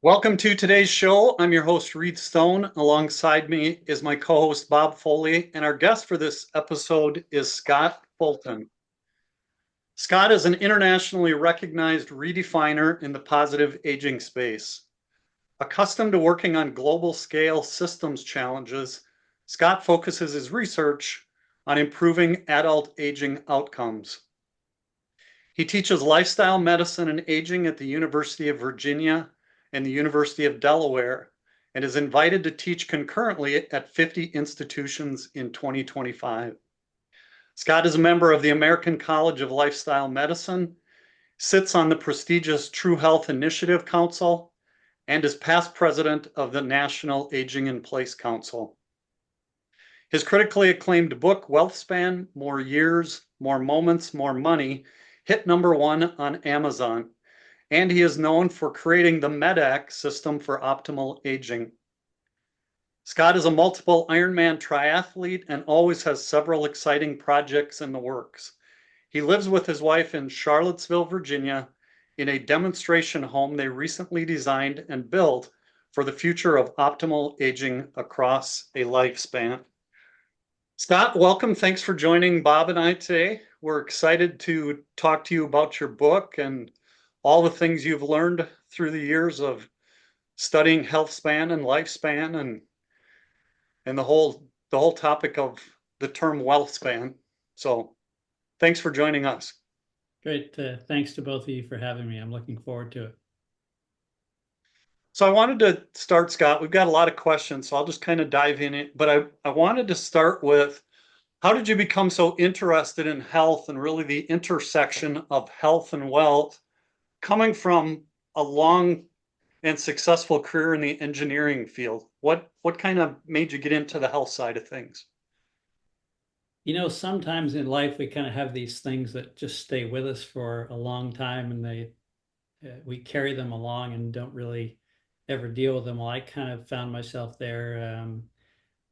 Welcome to today's show. I'm your host, Reed Stone. Alongside me is my co-host, Bob Foley, and our guest for this episode is Scott Fulton. Scott is an internationally recognized redefiner in the positive aging space. Accustomed to working on global scale systems challenges, Scott focuses his research on improving adult aging outcomes. He teaches lifestyle medicine and aging at the University of Virginia and the University of Delaware, and is invited to teach concurrently at 50 institutions in 2025. Scott is a member of the American College of Lifestyle Medicine, sits on the prestigious True Health Initiative Council, and is past president of the National Aging in Place Council. His critically acclaimed book, Whealthspan, More Years, More Moments, More Money, hit #1 on Amazon, and he is known for creating the MEDAC system for optimal aging. Scott is a multiple Ironman triathlete and always has several exciting projects in the works. He lives with his wife in Charlottesville, Virginia, in a demonstration home they recently designed and built for the future of optimal aging across a lifespan. Scott, welcome. Thanks for joining Bob and I today. We're excited to talk to you about your book and all the things you've learned through the years of studying health span and lifespan and the whole topic of the term wealth span. So thanks for joining us. Great. Thanks to both of you for having me. I'm looking forward to it. So I wanted to start, Scott. We've got a lot of questions, so I'll just kind of dive in it. But I wanted to start with, how did you become so interested in health and really the intersection of health and wealth, coming from a long and successful career in the engineering field? What kind of made you get into the health side of things? You know, sometimes in life we kind of have these things that just stay with us for a long time, and we carry them along and don't really ever deal with them. Well, I kind of found myself there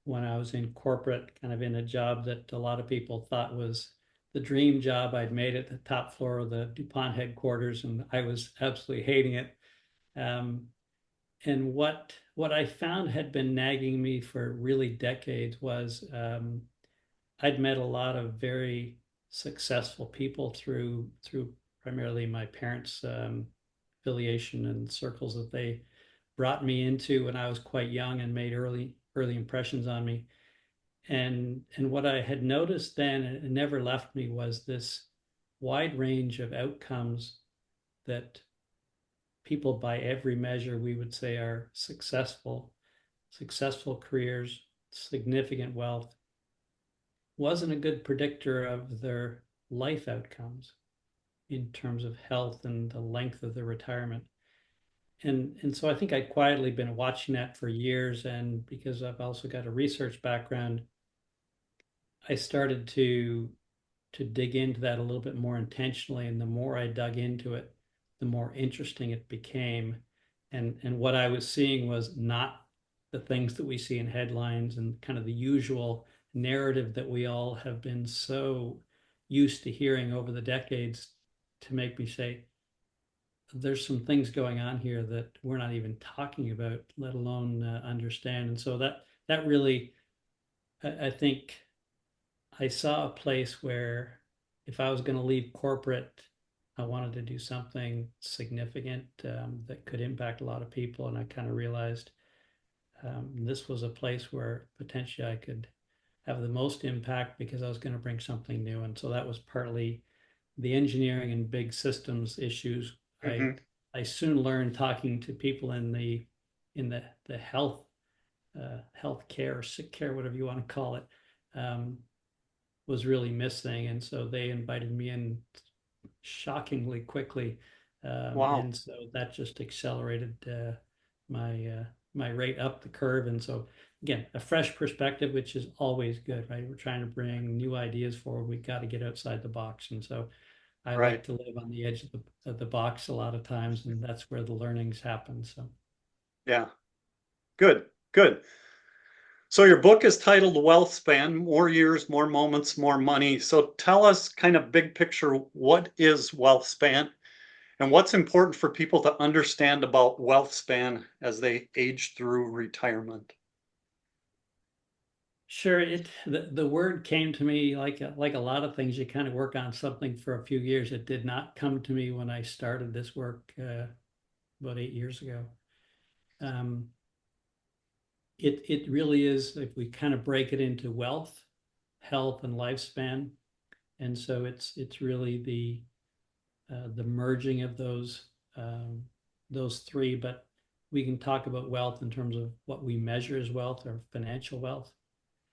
when I was in corporate, kind of in a job that a lot of people thought was the dream job. I'd made it the top floor of the DuPont headquarters, and I was absolutely hating it. And what I found had been nagging me for really decades was I'd met a lot of very successful people through primarily my parents' affiliation and circles that they brought me into when I was quite young and made early impressions on me. And what I had noticed then, and it never left me, was this wide range of outcomes that people by every measure we would say are successful careers, significant wealth, wasn't a good predictor of their life outcomes in terms of health and the length of their retirement. And so I think I'd quietly been watching that for years, and because I've also got a research background, I started to dig into that a little bit more intentionally, and the more I dug into it, the more interesting it became. And what I was seeing was not the things that we see in headlines and kind of the usual narrative that we all have been so used to hearing over the decades, to make me say, there's some things going on here that we're not even talking about, let alone understand. And so that really, I think I saw a place where if I was going to leave corporate, I wanted to do something significant that could impact a lot of people. And I kind of realized this was a place where potentially I could have the most impact because I was going to bring something new. And so that was partly the engineering and big systems issues. Mm-hmm. I soon learned, talking to people in the health care or sick care, whatever you want to call it, was really missing. And so they invited me in shockingly quickly. Wow. And so that just accelerated my rate up the curve. And so again, a fresh perspective, which is always good, right? We're trying to bring new ideas forward. We got to get outside the box. And so I like to live on the edge of the box a lot of times, and that's where the learnings happen. So Yeah. Good. Good. So your book is titled Whealthspan, More Years, More Moments, More Money. So tell us kind of big picture, what is Whealthspan and what's important for people to understand about Whealthspan as they age through retirement? Sure, the word came to me like a lot of things. You kind of work on something for a few years. It did not come to me when I started this work about 8 years ago. Um, it really is, if we kind of break it into wealth, health, and lifespan. And so it's really the merging of those three. But we can talk about wealth in terms of what we measure as wealth or financial wealth.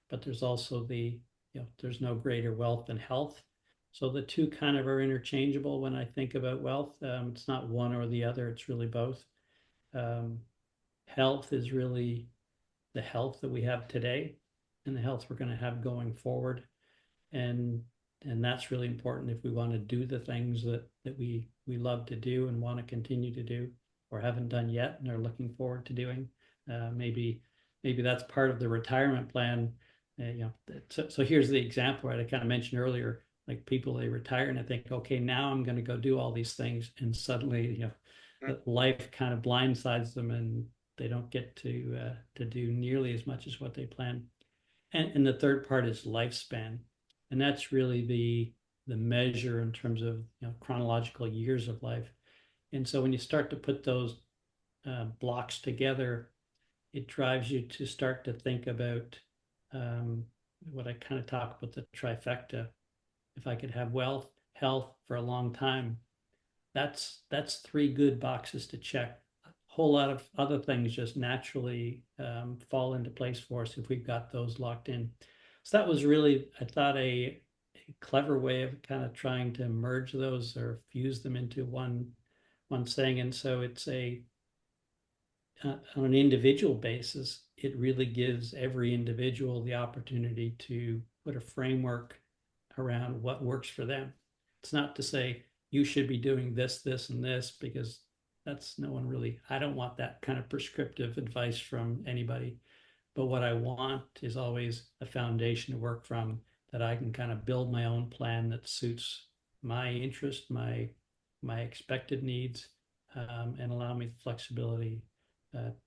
But there's also there's no greater wealth than health. So the two kind of are interchangeable when I think about wealth. It's not one or the other, it's really both. Um, Health is really the health that we have today and the health we're going to have going forward. And that's really important if we want to do the things that we love to do and want to continue to do or haven't done yet and are looking forward to doing. Maybe that's part of the retirement plan. So here's the example, right? I kind of mentioned earlier, like people, they retire and I think, okay, now I'm going to go do all these things, and suddenly life kind of blindsides them and they don't get to do nearly as much as what they planned. And the third part is lifespan, and that's really the measure in terms of chronological years of life. And so when you start to put those blocks together, it drives you to start to think about what I kind of talk about, the trifecta. If I could have wealth, health for a long time, that's three good boxes to check. A whole lot of other things just naturally fall into place for us if we've got those locked in. So that was really, I thought, a clever way of kind of trying to merge those or fuse them into one saying. And so it's on an individual basis, it really gives every individual the opportunity to put a framework around what works for them. It's not to say you should be doing this, this, and this, because that's no one really, I don't want that kind of prescriptive advice from anybody. But what I want is always a foundation to work from, that I can kind of build my own plan that suits my interest, my expected needs, and allow me the flexibility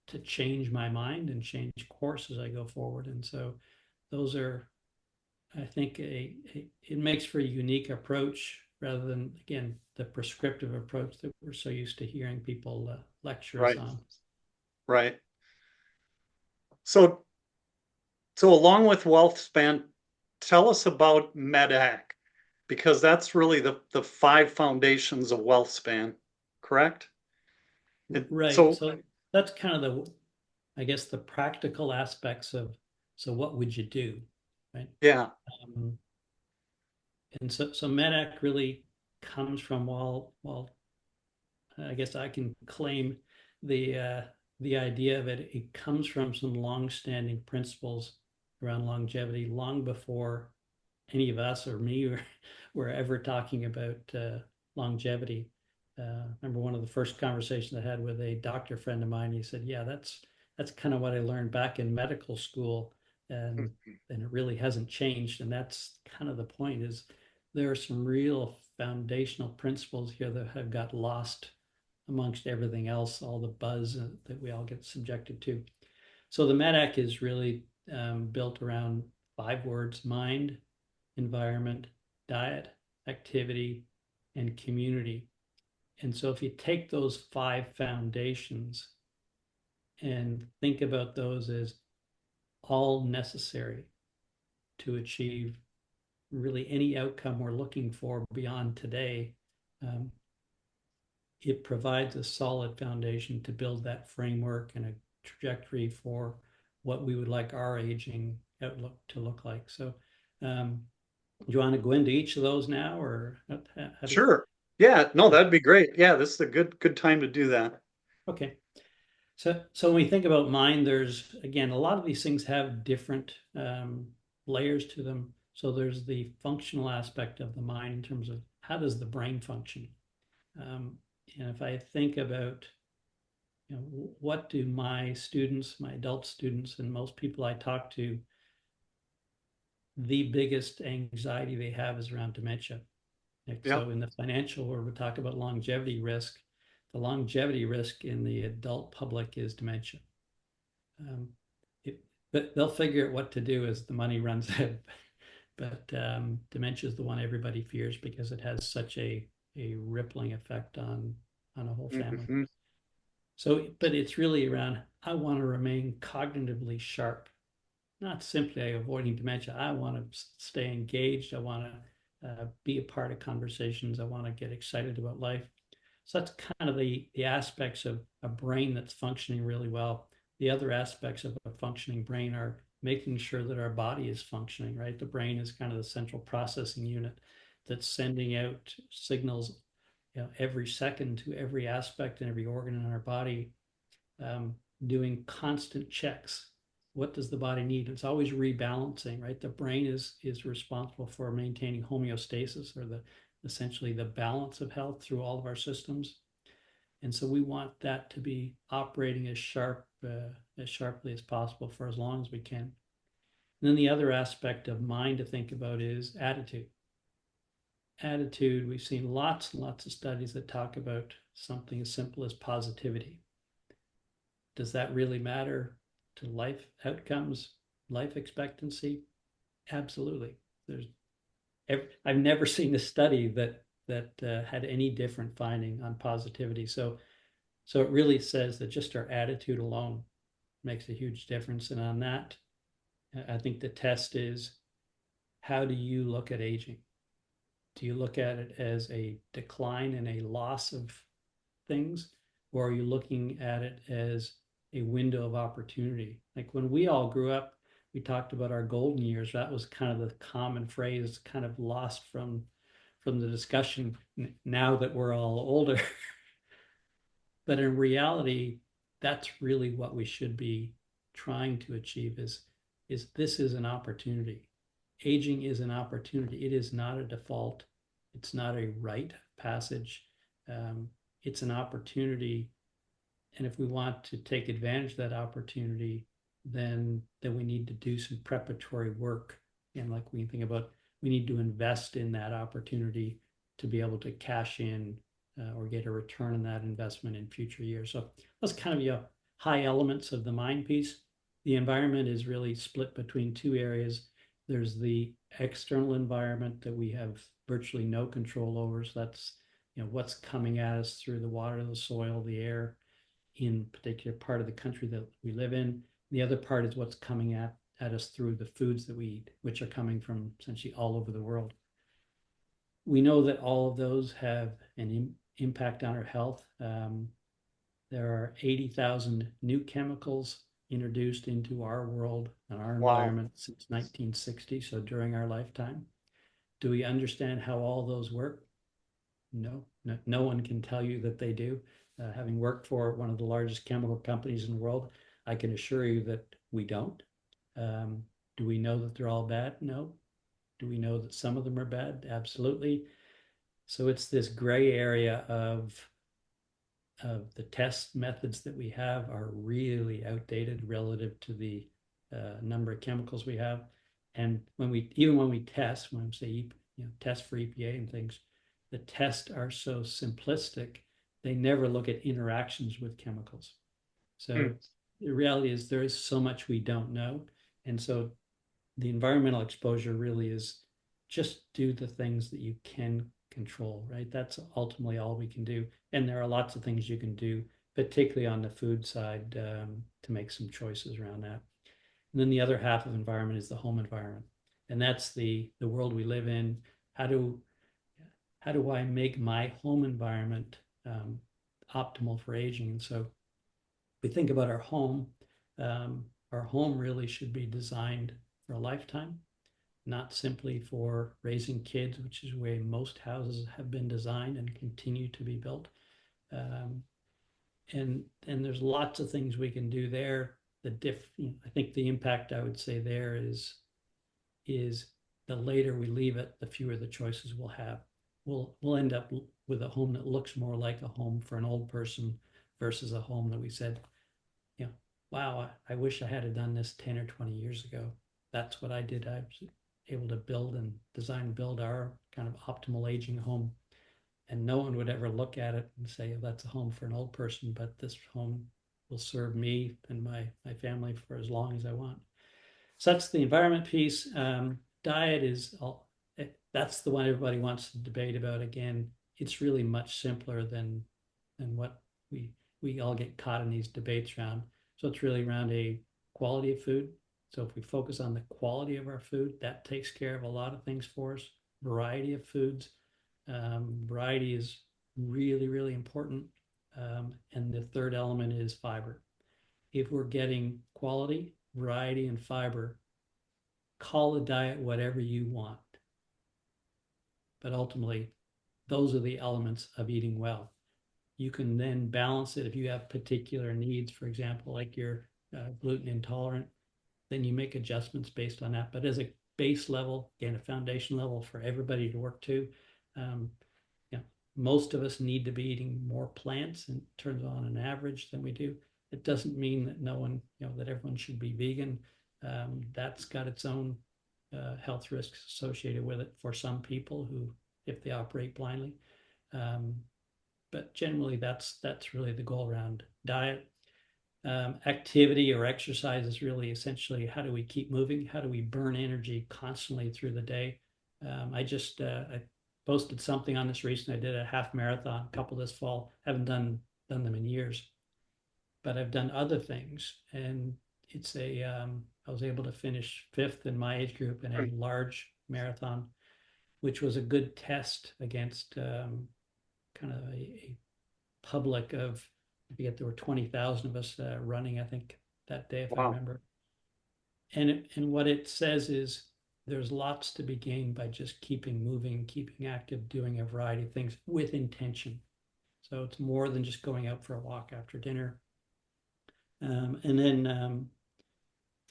to change my mind and change course as I go forward. And so those are, I think, it makes for a unique approach rather than, again, the prescriptive approach that we're so used to hearing people lecture us Right. on. Right. So, so along with WealthSpan, tell us about MEDAC, because that's really the five foundations of WealthSpan, correct? Right. So, So that's kind of I guess, the practical aspects of, so what would you do, right? yeah, Um, and so MEDAC really comes from, while I guess I can claim the uh, the idea of it. It comes from some long-standing principles around longevity, long before any of us or me were ever talking about longevity. Remember one of the first conversations I had with a doctor friend of mine. He said, "Yeah, that's kind of what I learned back in medical school, and it really hasn't changed." And that's kind of the point: is there are some real foundational principles here that have got lost amongst everything else, all the buzz that we all get subjected to. So the MEDAC is really built around five words: mind, environment, diet, activity, and community. And so if you take those five foundations and think about those as all necessary to achieve really any outcome we're looking for beyond today, um, it provides a solid foundation to build that framework and a trajectory for what we would like our aging outlook to look like. So, do you want to go into each of those now, or how do you? sure. Yeah, no, that'd be great. Yeah, this is a good time to do that. Okay. So when we think about mind, there's, again, a lot of these things have different layers to them. So there's the functional aspect of the mind in terms of how does the brain function. And if I think about what do my students, my adult students, and most people I talk to, the biggest anxiety they have is around dementia. Like, Yeah. so in the financial world, we talk about longevity risk. The longevity risk in the adult public is dementia. Um, it, but they'll figure out what to do as the money runs out. But dementia is the one everybody fears because it has such a rippling effect on a whole family. Hmm. So, but it's really around, I want to remain cognitively sharp, not simply avoiding dementia. I want to stay engaged. I want to be a part of conversations. I want to get excited about life. So that's kind of the aspects of a brain that's functioning really well. The other aspects of a functioning brain are making sure that our body is functioning, right? The brain is kind of the central processing unit that's sending out signals, every second to every aspect and every organ in our body, um, doing constant checks. What does the body need? It's always rebalancing, right? The brain is responsible for maintaining homeostasis, or the essentially the balance of health through all of our systems. And so we want that to be operating as sharply as possible for as long as we can. And then the other aspect of mind to think about is attitude. Attitude, we've seen lots and lots of studies that talk about something as simple as positivity. Does that really matter to life outcomes, life expectancy? Absolutely. I've never seen a study that had any different finding on positivity. So it really says that just our attitude alone makes a huge difference. And on that, I think the test is, how do you look at aging? Do you look at it as a decline and a loss of things, or are you looking at it as a window of opportunity? Like when we all grew up, we talked about our golden years. That was kind of the common phrase, kind of lost from the discussion now that we're all older. But in reality, that's really what we should be trying to achieve is this is an opportunity. Aging is an opportunity. It is not a default. It's not a rite of passage. It's an opportunity. And if we want to take advantage of that opportunity, then we need to do some preparatory work. And like we think about, we need to invest in that opportunity to be able to cash in or get a return on that investment in future years. So that's kind of your high elements of the mind piece. The environment is really split between two areas. There's the external environment that we have virtually no control over. So that's what's coming at us through the water, the soil, the air in particular part of the country that we live in. The other part is what's coming at us through the foods that we eat, which are coming from essentially all over the world. We know that all of those have an impact on our health. There are 80,000 new chemicals introduced into our world and our Wow. environment since 1960, so during our lifetime. Do we understand how all those work? No one can tell you that they do. Having worked for one of the largest chemical companies in the world, I can assure you that we don't. Do we know that they're all bad? No. Do we know that some of them are bad? Absolutely. So it's this gray area of the test methods that we have are really outdated relative to the number of chemicals we have. And when we test, when we say test for EPA and things, the tests are so simplistic, they never look at interactions with chemicals. So the reality is there is so much we don't know. And so the environmental exposure really is just do the things that you can control, right? That's ultimately all we can do. And there are lots of things you can do, particularly on the food side, to make some choices around that. And then the other half of environment is the home environment. And that's the world we live in. How do I make my home environment optimal for aging? And so we think about our home really should be designed for a lifetime, not simply for raising kids, which is the way most houses have been designed and continue to be built. And there's lots of things we can do there. I think the impact I would say there is the later we leave it, the fewer the choices we'll have. We'll end up with a home that looks more like a home for an old person versus a home that we said, you know, wow, I wish I had done this 10 or 20 years ago. That's what I did. I was able to build and design and build our kind of optimal aging home. And no one would ever look at it and say, oh, that's a home for an old person, but this home will serve me and my family for as long as I want. So that's the environment piece. Diet is all, that's the one everybody wants to debate about. Again, it's really much simpler than what we all get caught in these debates around. So it's really around a quality of food. So if we focus on the quality of our food, that takes care of a lot of things for us. Variety of foods. Variety is really, really important. And the third element is fiber. If we're getting quality, variety, and fiber, call the diet whatever you want. But ultimately, those are the elements of eating well. You can then balance it if you have particular needs, for example, like you're gluten intolerant, then you make adjustments based on that. But as a base level, again, a foundation level for everybody to work to, you know, most of us need to be eating more plants in terms on an average than we do. It doesn't mean that no one, you know, that everyone should be vegan. That's got its own health risks associated with it for some people who, if they operate blindly. But generally, that's really the goal around diet. Activity or exercise is really essentially how do we keep moving? How do we burn energy constantly through the day? I posted something on this recently. I did a half marathon, a couple this fall. Haven't done them in years, but I've done other things, and it's I was able to finish fifth in my age group in a large marathon, which was a good test against kind of a public of, I forget, there were 20,000 of us running, I think, that day, if I remember. And what it says is there's lots to be gained by just keeping moving, keeping active, doing a variety of things with intention. So it's more than just going out for a walk after dinner. And then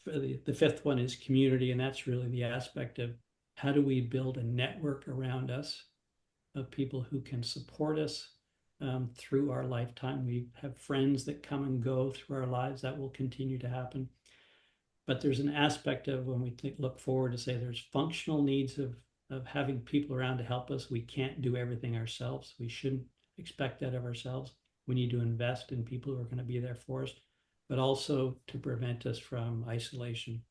for the fifth one is community, and that's really the aspect of how do we build a network around us of people who can support us through our lifetime. We have friends that come and go through our lives. That will continue to happen. But there's an aspect of when we look forward to say there's functional needs of having people around to help us. We can't do everything ourselves. We shouldn't expect that of ourselves. We need to invest in people who are going to be there for us, but also to prevent us from isolation.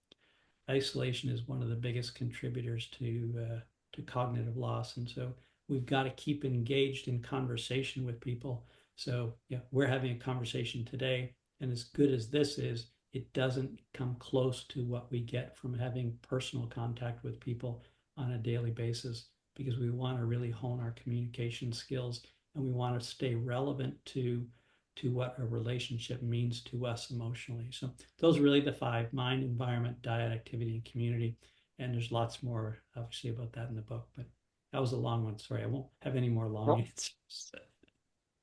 Isolation is one of the biggest contributors to cognitive loss. And so we've got to keep engaged in conversation with people. So yeah, we're having a conversation today, and as good as this is, it doesn't come close to what we get from having personal contact with people on a daily basis, because we want to really hone our communication skills, and we want to stay relevant to what a relationship means to us emotionally. So those are really the five: mind, environment, diet, activity, and community. And there's lots more obviously about that in the book, but that was a long one. Sorry, I won't have any more long answers.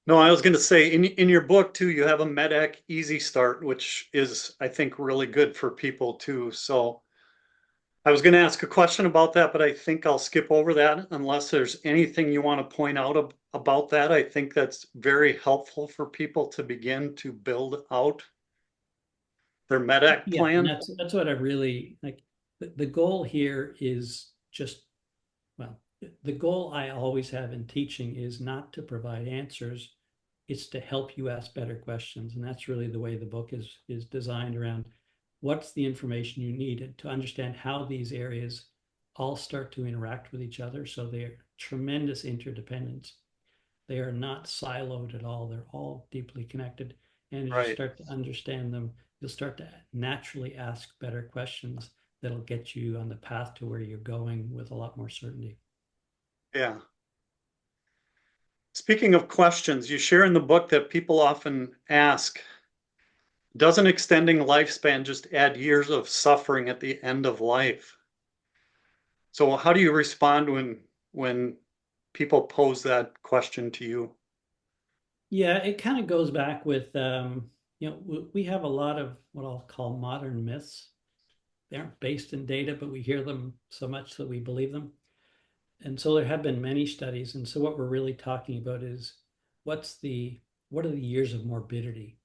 No, I was going to say in your book too, you have a MEDAC Easy Start, which is, I think, really good for people too. So I was going to ask a question about that, but I think I'll skip over that unless there's anything you want to point out about that. I think that's very helpful for people to begin to build out their MEDAC plan. Yeah, that's what I really like. The goal here is just, well, the goal I always have in teaching is not to provide answers. It's to help you ask better questions. And that's really the way the book is designed around what's the information you need to understand how these areas all start to interact with each other. So they're tremendous interdependence. They are not siloed at all. They're all deeply connected. And as you start to understand them, you'll start to naturally ask better questions that'll get you on the path to where you're going with a lot more certainty. Yeah. Speaking of questions, you share in the book that people often ask, doesn't extending lifespan just add years of suffering at the end of life? So how do you respond when people pose that question to you? Yeah, it kind of goes back with, we have a lot of what I'll call modern myths. They aren't based in data, but we hear them so much that we believe them. And so there have been many studies. And so what we're really talking about is what's the what are the years of morbidity?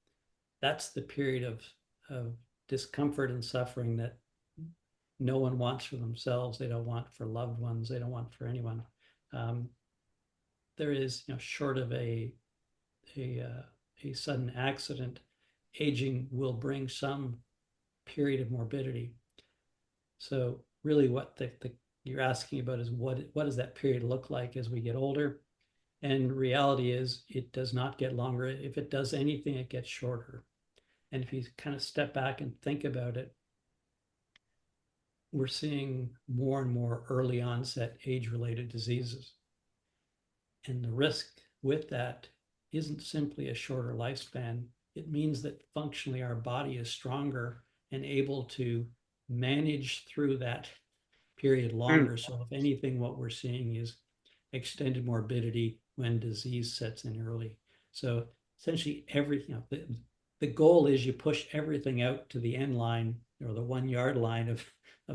That's the period of discomfort and suffering that no one wants for themselves. They don't want for loved ones. They don't want for anyone. Um, there is, short of a a sudden accident, aging will bring some period of morbidity. So really, what you're asking about is what does that period look like as we get older? And reality is, it does not get longer. If it does anything, it gets shorter. And if you kind of step back and think about it, we're seeing more and more early onset age-related diseases. And the risk with that isn't simply a shorter lifespan. It means that functionally our body is stronger and able to manage through that period Mm, longer. So if anything, what we're seeing is extended morbidity when disease sets in early. So essentially everything, the goal is you push everything out to the end line or the 1 yard line of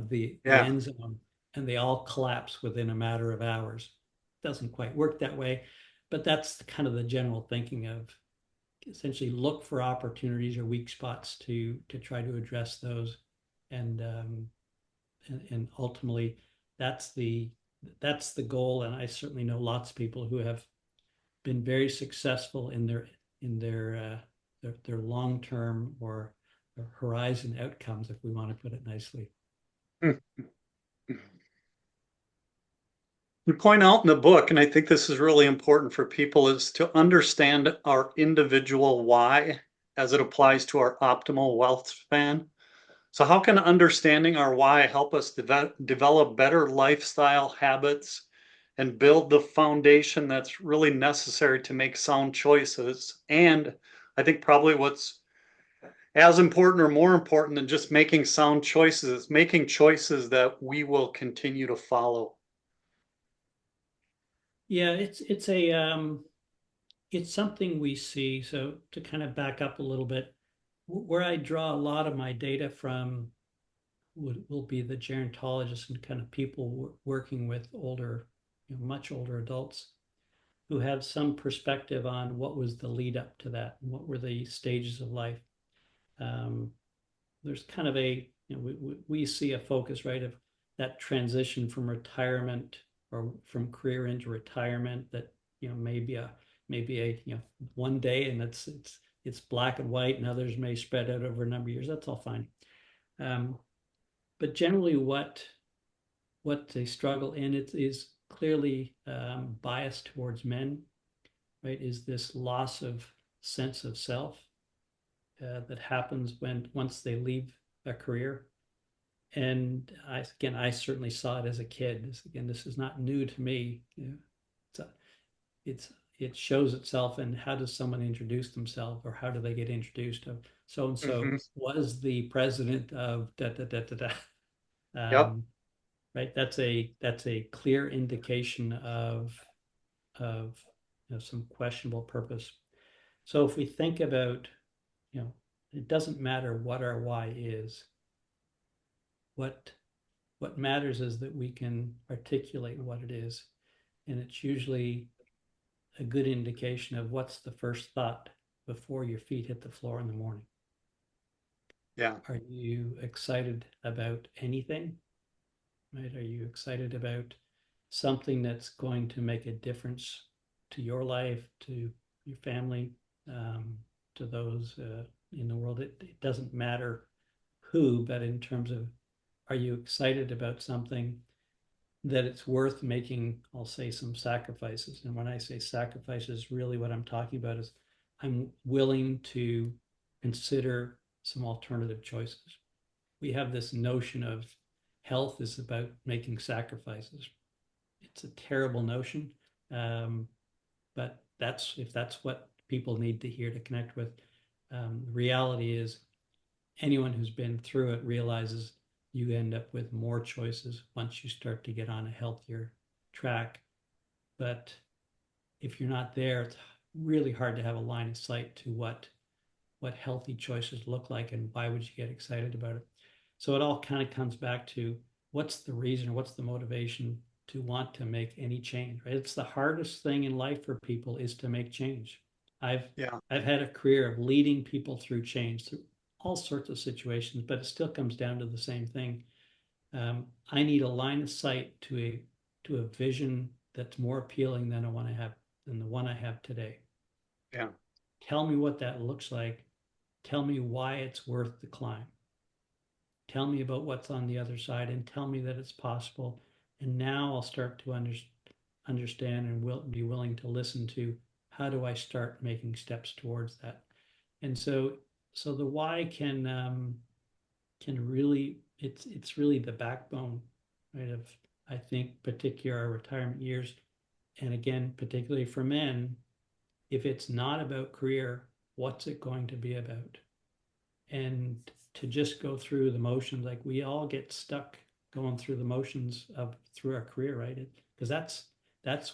the yeah. end zone, and they all collapse within a matter of hours. It doesn't quite work that way, but that's kind of the general thinking of essentially look for opportunities or weak spots to try to address those, and and ultimately that's the that's the goal. And I certainly know lots of people who have been very successful in their long-term or horizon outcomes, if we want to put it nicely. Mm. You point out in the book, and I think this is really important for people, is to understand our individual why as it applies to our optimal wealth span. So, how can understanding our why help us develop better lifestyle habits and build the foundation that's really necessary to make sound choices? And I think probably what's as important or more important than just making sound choices is making choices that we will continue to follow. Yeah, it's something we see. So to kind of back up a little bit, where I draw a lot of my data from will be the gerontologists and kind of people working with older, much older adults who have some perspective on what was the lead up to that and what were the stages of life. Um, there's kind of we see a focus, right, of that transition from retirement or from career into retirement that maybe a one day, and it's black and white, and others may spread out over a number of years. That's all fine. um, but generally what they struggle in, it is clearly biased towards men, right? Is this loss of sense of self that happens when once they leave a career. And I certainly saw it as a kid. This is not new to me. It's, a, it's it shows itself in how does someone introduce themselves, or how do they get introduced of so and so Mhm. was the president of da da da da da. Yep. Right. That's a clear indication of some questionable purpose. So if we think about, it doesn't matter what our why is. What what matters is that we can articulate what it is, and it's usually a good indication of what's the first thought before your feet hit the floor in the morning. Yeah. Are you excited about anything? Right? Are you excited about something that's going to make a difference to your life, to your family, to those in the world? It doesn't matter who, but in terms of, are you excited about something that it's worth making, I'll say, some sacrifices. And when I say sacrifices, really what I'm talking about is I'm willing to consider some alternative choices. We have this notion of health is about making sacrifices. It's a terrible notion, um, but if that's what people need to hear to connect with. The reality is anyone who's been through it realizes you end up with more choices once you start to get on a healthier track. But if you're not there, it's really hard to have a line of sight to what healthy choices look like and why would you get excited about it. So it all kind of comes back to what's the reason or what's the motivation to want to make any change, right? It's the hardest thing in life for people is to make change. I've Yeah. I've had a career of leading people through change, through all sorts of situations, but it still comes down to the same thing. I need a line of sight to a vision that's more appealing than the one I have today. Yeah. Tell me what that looks like. Tell me why it's worth the climb. Tell me about what's on the other side and tell me that it's possible. And now I'll start to understand and will be willing to listen to how do I start making steps towards that. And so the why can really it's really the backbone, right, of I think particular our retirement years. And again, particularly for men, if it's not about career, what's it going to be about? And to just go through the motions, like we all get stuck going through the motions of through our career, right? Because that's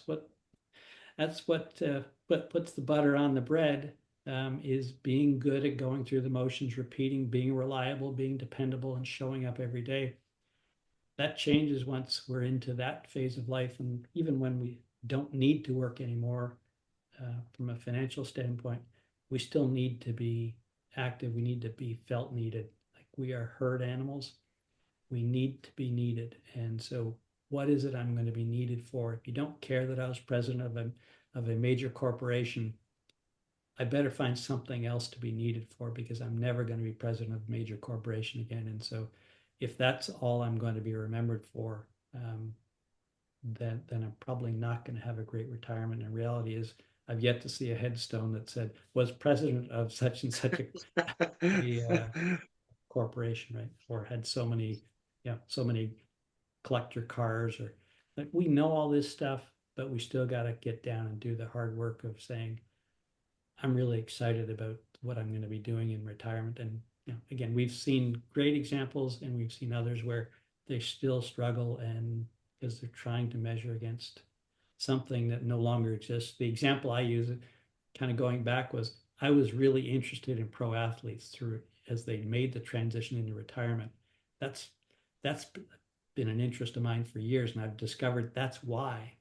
what what puts the butter on the bread, is being good at going through the motions, repeating, being reliable, being dependable, and showing up every day. That changes once we're into that phase of life, and even when we don't need to work anymore, from a financial standpoint, we still need to be active. We need to be felt needed. Like we are herd animals. We need to be needed. And so, what is it I'm going to be needed for? If you don't care that I was president of a major corporation, I better find something else to be needed for because I'm never going to be president of a major corporation again. And so, if that's all I'm going to be remembered for, then I'm probably not going to have a great retirement. And reality is, I've yet to see a headstone that said was president of such and such a corporation, right? Or had so many, so many collector cars, or like we know all this stuff, but we still got to get down and do the hard work of saying, I'm really excited about what I'm going to be doing in retirement. And again, we've seen great examples, and we've seen others where they still struggle, and because they're trying to measure against something that no longer exists. The example I use, kind of going back, was I was really interested in pro athletes through as they made the transition into retirement. That's been an interest of mine for years, and I've discovered that's why,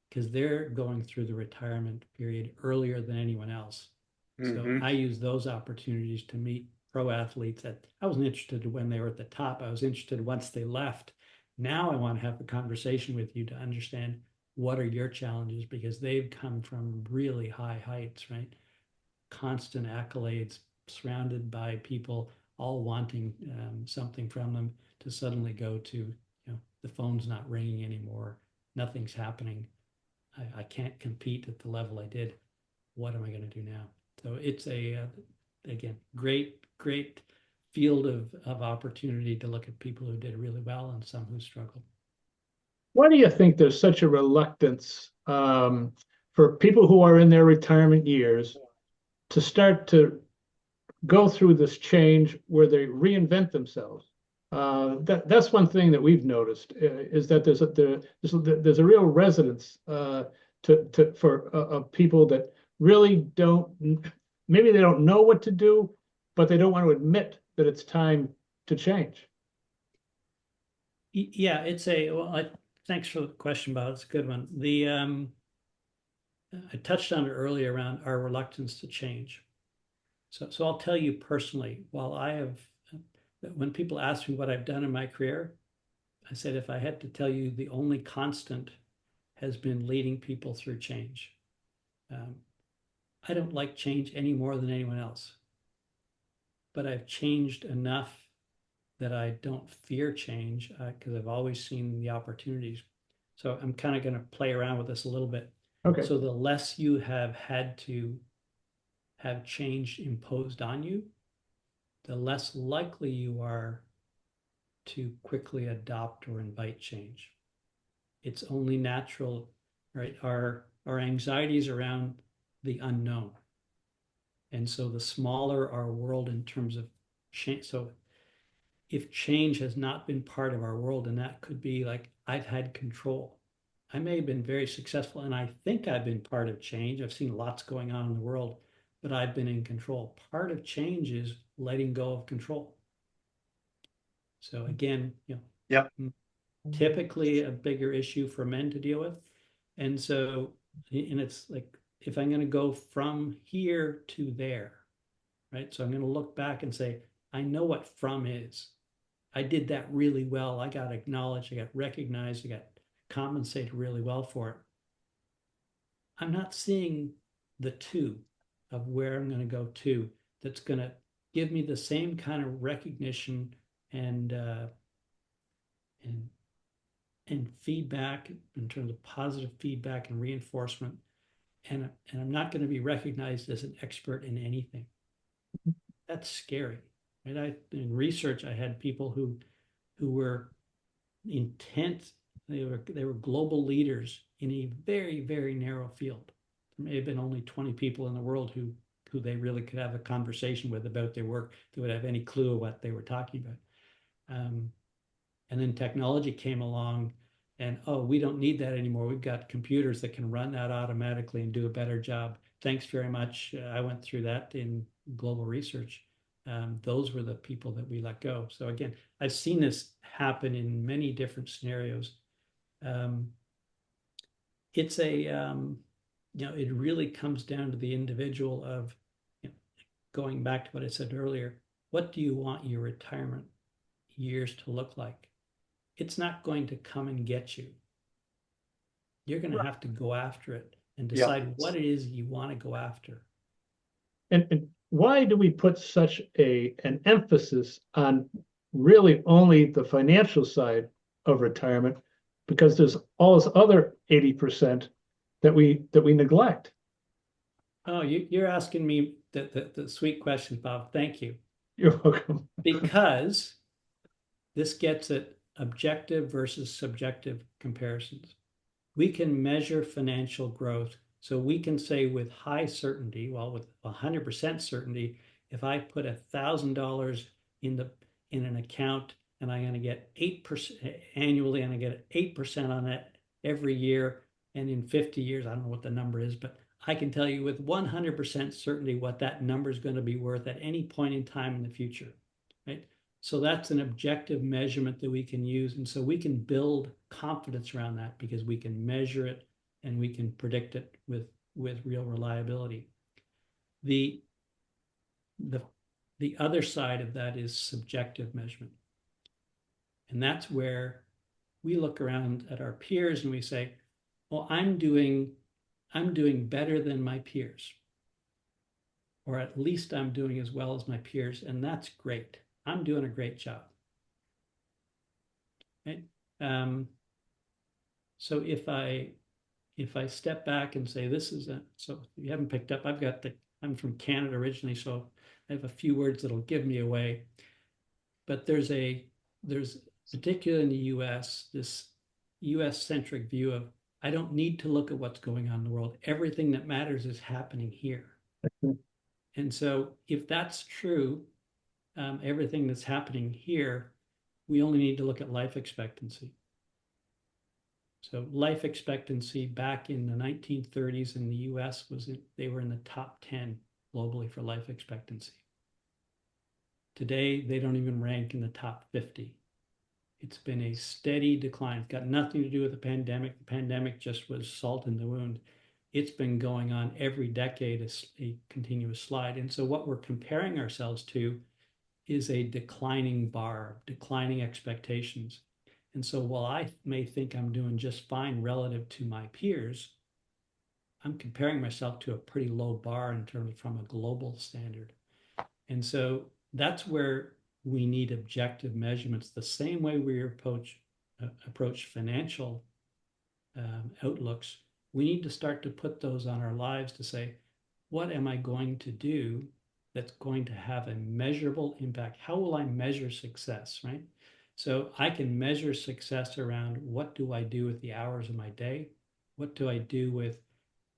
because they're going through the retirement period earlier than anyone else. So Mm-hmm. I use those opportunities to meet pro athletes that I wasn't interested when they were at the top. I was interested once they left. Now I want to have a conversation with you to understand what are your challenges, because they've come from really high heights, right? Constant accolades, surrounded by people all wanting something from them, to suddenly go to, the phone's not ringing anymore, nothing's happening. I can't compete at the level I did. What am I going to do now? So it's again, great field of opportunity to look at people who did really well and some who struggled. Why do you think there's such a reluctance for people who are in their retirement years to start to go through this change where they reinvent themselves? That's one thing that we've noticed, is that there's a real resonance for people that really don't, maybe they don't know what to do, but they don't want to admit that it's time to change. Yeah, thanks for the question, Bob. It's a good one. I touched on it earlier around our reluctance to change. So I'll tell you personally, when people ask me what I've done in my career, I said, if I had to tell you, the only constant has been leading people through change. I don't like change any more than anyone else, but I've changed enough that I don't fear change, because I've always seen the opportunities. So I'm kind of going to play around with this a little bit. Okay. So the less you have had to have change imposed on you, the less likely you are to quickly adopt or invite change. It's only natural, right? Our anxieties around the unknown. And so the smaller our world in terms of change. So if change has not been part of our world, and that could be like, I've had control. I may have been very successful, and I think I've been part of change. I've seen lots going on in the world, but I've been in control. Part of change is letting go of control. So again, Yep. typically a bigger issue for men to deal with. And so, and it's like if I'm going to go from here to there, right? So I'm going to look back and say, I know what from is. I did that really well. I got acknowledged, I got recognized, I got compensated really well for it. I'm not seeing the to of where I'm going to go to that's going to give me the same kind of recognition and and feedback in terms of positive feedback and reinforcement. And I'm not going to be recognized as an expert in anything. That's scary. Right? In research, I had people who were intent. They were global leaders in a very, very narrow field. There may have been only 20 people in the world who they really could have a conversation with about their work, that would have any clue of what they were talking about. And then technology came along, and oh, we don't need that anymore. We've got computers that can run that automatically and do a better job. Thanks very much. I went through that in global research. Those were the people that we let go. So again, I've seen this happen in many different scenarios. It's it really comes down to the individual of, going back to what I said earlier, what do you want your retirement years to look like? It's not going to come and get you. You're going to have to go after it and decide what it is you want to go after. And why do we put such an emphasis on really only the financial side of retirement? Because there's all this other 80% that we neglect. Oh, you're asking me the sweet questions, Bob. Thank you. You're welcome. Because this gets at objective versus subjective comparisons. We can measure financial growth. So we can say with high certainty, well, with 100% certainty, if I put $1,000 in an account and I'm going to get 8% annually, and I get 8% on that every year, and in 50 years, I don't know what the number is, but I can tell you with 100% certainty what that number is going to be worth at any point in time in the future, right? So that's an objective measurement that we can use. And so we can build confidence around that because we can measure it and we can predict it with real reliability. The other side of that is subjective measurement. And that's where we look around at our peers and we say, well, I'm doing better than my peers. Or at least I'm doing as well as my peers, and that's great. I'm doing a great job. Right? So if I step back and say so if you haven't picked up, I'm from Canada originally, so I have a few words that'll give me away. But there's particularly in the US, this US-centric view of, I don't need to look at what's going on in the world. Everything that matters is happening here. And so if that's true, everything that's happening here, we only need to look at life expectancy. So life expectancy back in the 1930s in the US they were in the top 10 globally for life expectancy. Today, they don't even rank in the top 50. It's been a steady decline. It's got nothing to do with the pandemic. The pandemic just was salt in the wound. It's been going on every decade, a continuous slide. And so what we're comparing ourselves to is a declining bar, declining expectations. And so while I may think I'm doing just fine relative to my peers, I'm comparing myself to a pretty low bar in terms from a global standard. And so that's where we need objective measurements, the same way we approach financial outlooks. We need to start to put those on our lives to say, what am I going to do that's going to have a measurable impact? How will I measure success, right? So I can measure success around what do I do with the hours of my day? What do I do with,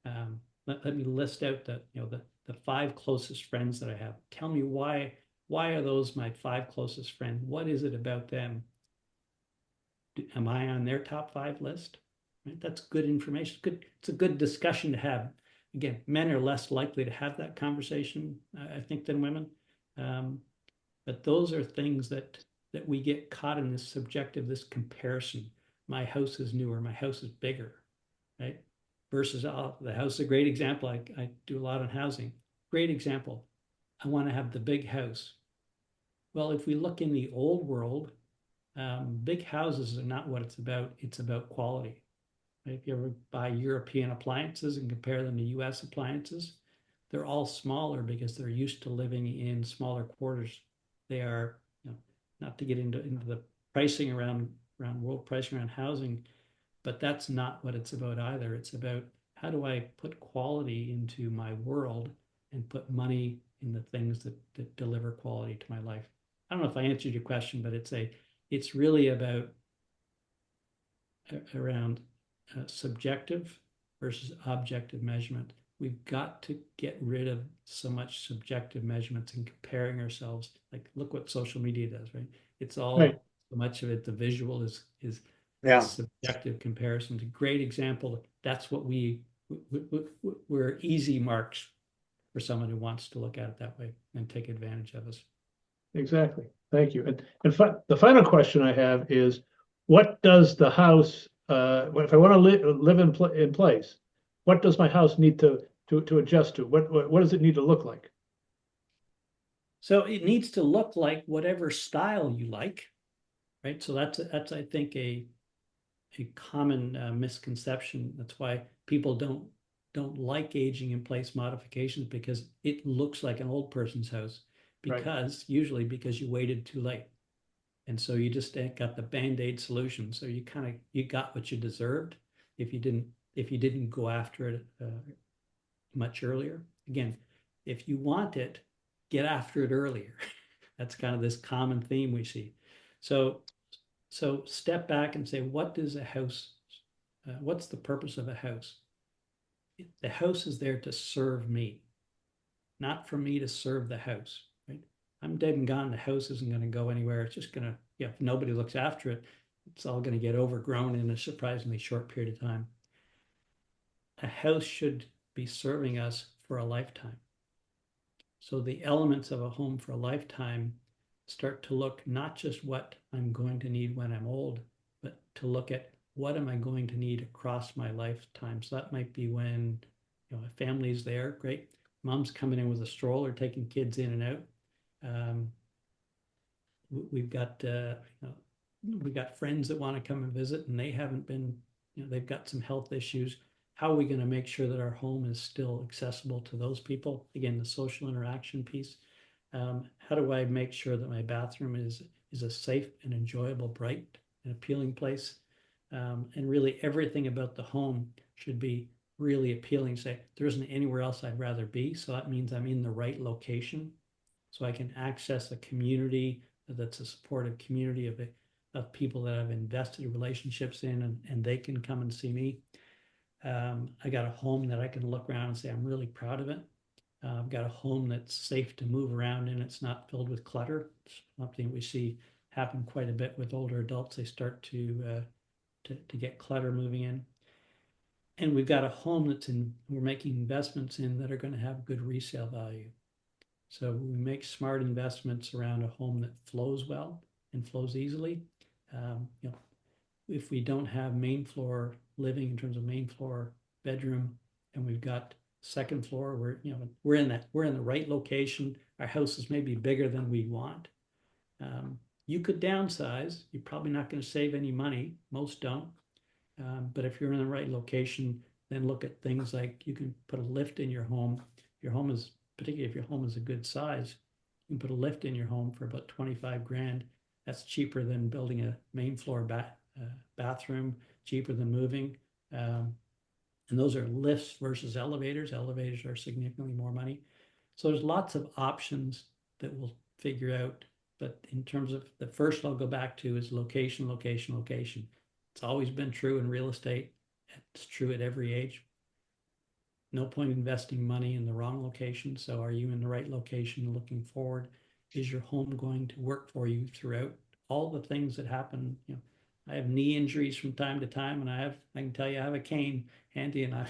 let me list out the 5 closest friends that I have. Tell me why are those my 5 closest friends? What is it about them? Am I on their top 5 list? Right? That's good information. It's a good discussion to have. Again, men are less likely to have that conversation, I think, than women. But those are things that we get caught in this subjective, this comparison. My house is newer, my house is bigger, right? versus the house is a great example. I do a lot on housing. Great example. I want to have the big house. Well, if we look in the old world, big houses are not what it's about. It's about quality. If you ever buy European appliances and compare them to US appliances, they're all smaller because they're used to living in smaller quarters. They are, not to get into the pricing around world pricing around housing, but that's not what it's about either. It's about how do I put quality into my world and put money in the things that deliver quality to my life. I don't know if I answered your question, but it's really about around subjective versus objective measurement. We've got to get rid of so much subjective measurements and comparing ourselves. Like, look what social media does, right? It's all Right. so much of it. The visual is Yeah. subjective comparisons. A great example. That's what we're easy marks for someone who wants to look at it that way and take advantage of us. Exactly. Thank you. And the final question I have is, what does the house, if I want to live in place, what does my house need to adjust to? What does it need to look like? So it needs to look like whatever style you like, right? So that's I think a common misconception. That's why people don't like aging in place modifications, because it looks like an old person's house, because usually because you waited too late. And so you just got the Band-Aid solution. So you got what you deserved if you didn't go after it much earlier. Again, if you want it, get after it earlier. That's kind of this common theme we see. So step back and say, what does a house, what's the purpose of a house? The house is there to serve me, not for me to serve the house, right? I'm dead and gone. The house isn't going to go anywhere. It's just going to, if nobody looks after it, it's all going to get overgrown in a surprisingly short period of time. A house should be serving us for a lifetime. So the elements of a home for a lifetime start to look not just what I'm going to need when I'm old, but to look at what am I going to need across my lifetime. So that might be when a family's there, great. Mom's coming in with a stroller, taking kids in and out. We've got friends that want to come and visit, and they haven't been, they've got some health issues. How are we going to make sure that our home is still accessible to those people? Again, the social interaction piece. How do I make sure that my bathroom is a safe and enjoyable, bright and appealing place? And really everything about the home should be really appealing. Say, there isn't anywhere else I'd rather be. So that means I'm in the right location. So I can access a community that's a supportive community of people that I've invested relationships in, and they can come and see me. I got a home that I can look around and say, I'm really proud of it. I've got a home that's safe to move around in. It's not filled with clutter. It's something we see happen quite a bit with older adults. They start to get clutter moving in. And we've got a home we're making investments in that are going to have good resale value. So we make smart investments around a home that flows well and flows easily. If we don't have main floor living in terms of main floor bedroom, and we've got second floor, we're in the right location. Our house is maybe bigger than we want. You could downsize. You're probably not going to save any money. Most don't. But if you're in the right location, then look at things like you can put a lift in your home. Particularly if your home is a good size, you can put a lift in your home for about 25 grand. That's cheaper than building a main floor bathroom, cheaper than moving. And those are lifts versus elevators. Elevators are significantly more money. So there's lots of options that we'll figure out. But in terms of the first I'll go back to is location, location, location. It's always been true in real estate. It's true at every age. No point investing money in the wrong location. So are you in the right location looking forward? Is your home going to work for you throughout all the things that happen? I have knee injuries from time to time, and I can tell you I have a cane handy, and I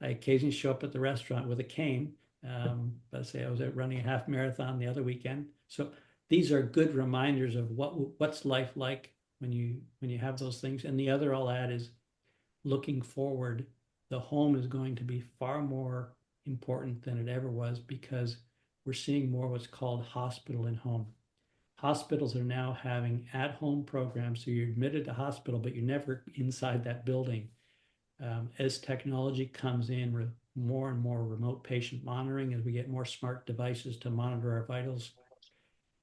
occasionally show up at the restaurant with a cane. But say I was out running a half marathon the other weekend. So these are good reminders of what's life like when you have those things. And the other I'll add is looking forward. the home is going to be far more important than it ever was, because we're seeing more what's called hospital in home. Hospitals are now having at-home programs, so you're admitted to hospital, but you're never inside that building. As technology comes in with more and more remote patient monitoring, as we get more smart devices to monitor our vitals,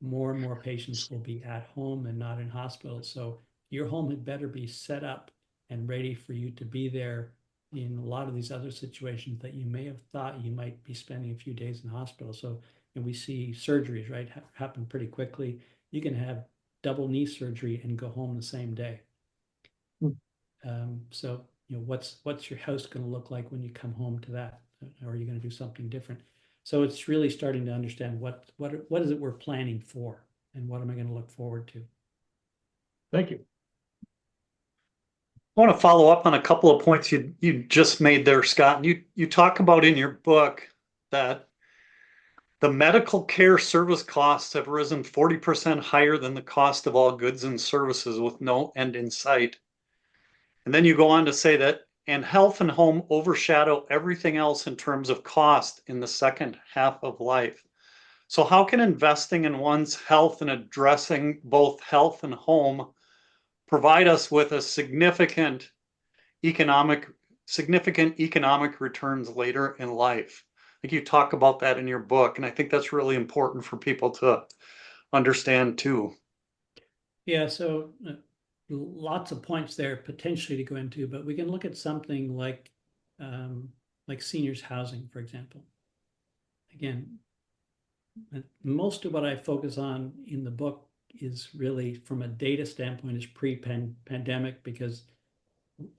more and more patients will be at home and not in hospitals. So your home had better be set up and ready for you to be there in a lot of these other situations that you may have thought you might be spending a few days in hospital. So, and we see surgeries, right, happen pretty quickly. You can have double knee surgery and go home the same day. So, what's your house going to look like when you come home to that? Or are you going to do something different? So it's really starting to understand what is it we're planning for, and what am I going to look forward to? Thank you. I want to follow up on a couple of points you just made there, Scott. You talk about in your book that the medical care service costs have risen 40% higher than the cost of all goods and services with no end in sight. And then you go on to say that, and health and home overshadow everything else in terms of cost in the second half of life. So how can investing in one's health and addressing both health and home provide us with a significant economic returns later in life? I think you talk about that in your book, and I think that's really important for people to understand too. Yeah, so lots of points there potentially to go into, but we can look at something like seniors housing, for example. Again, most of what I focus on in the book is really from a data standpoint is pre-pandemic, because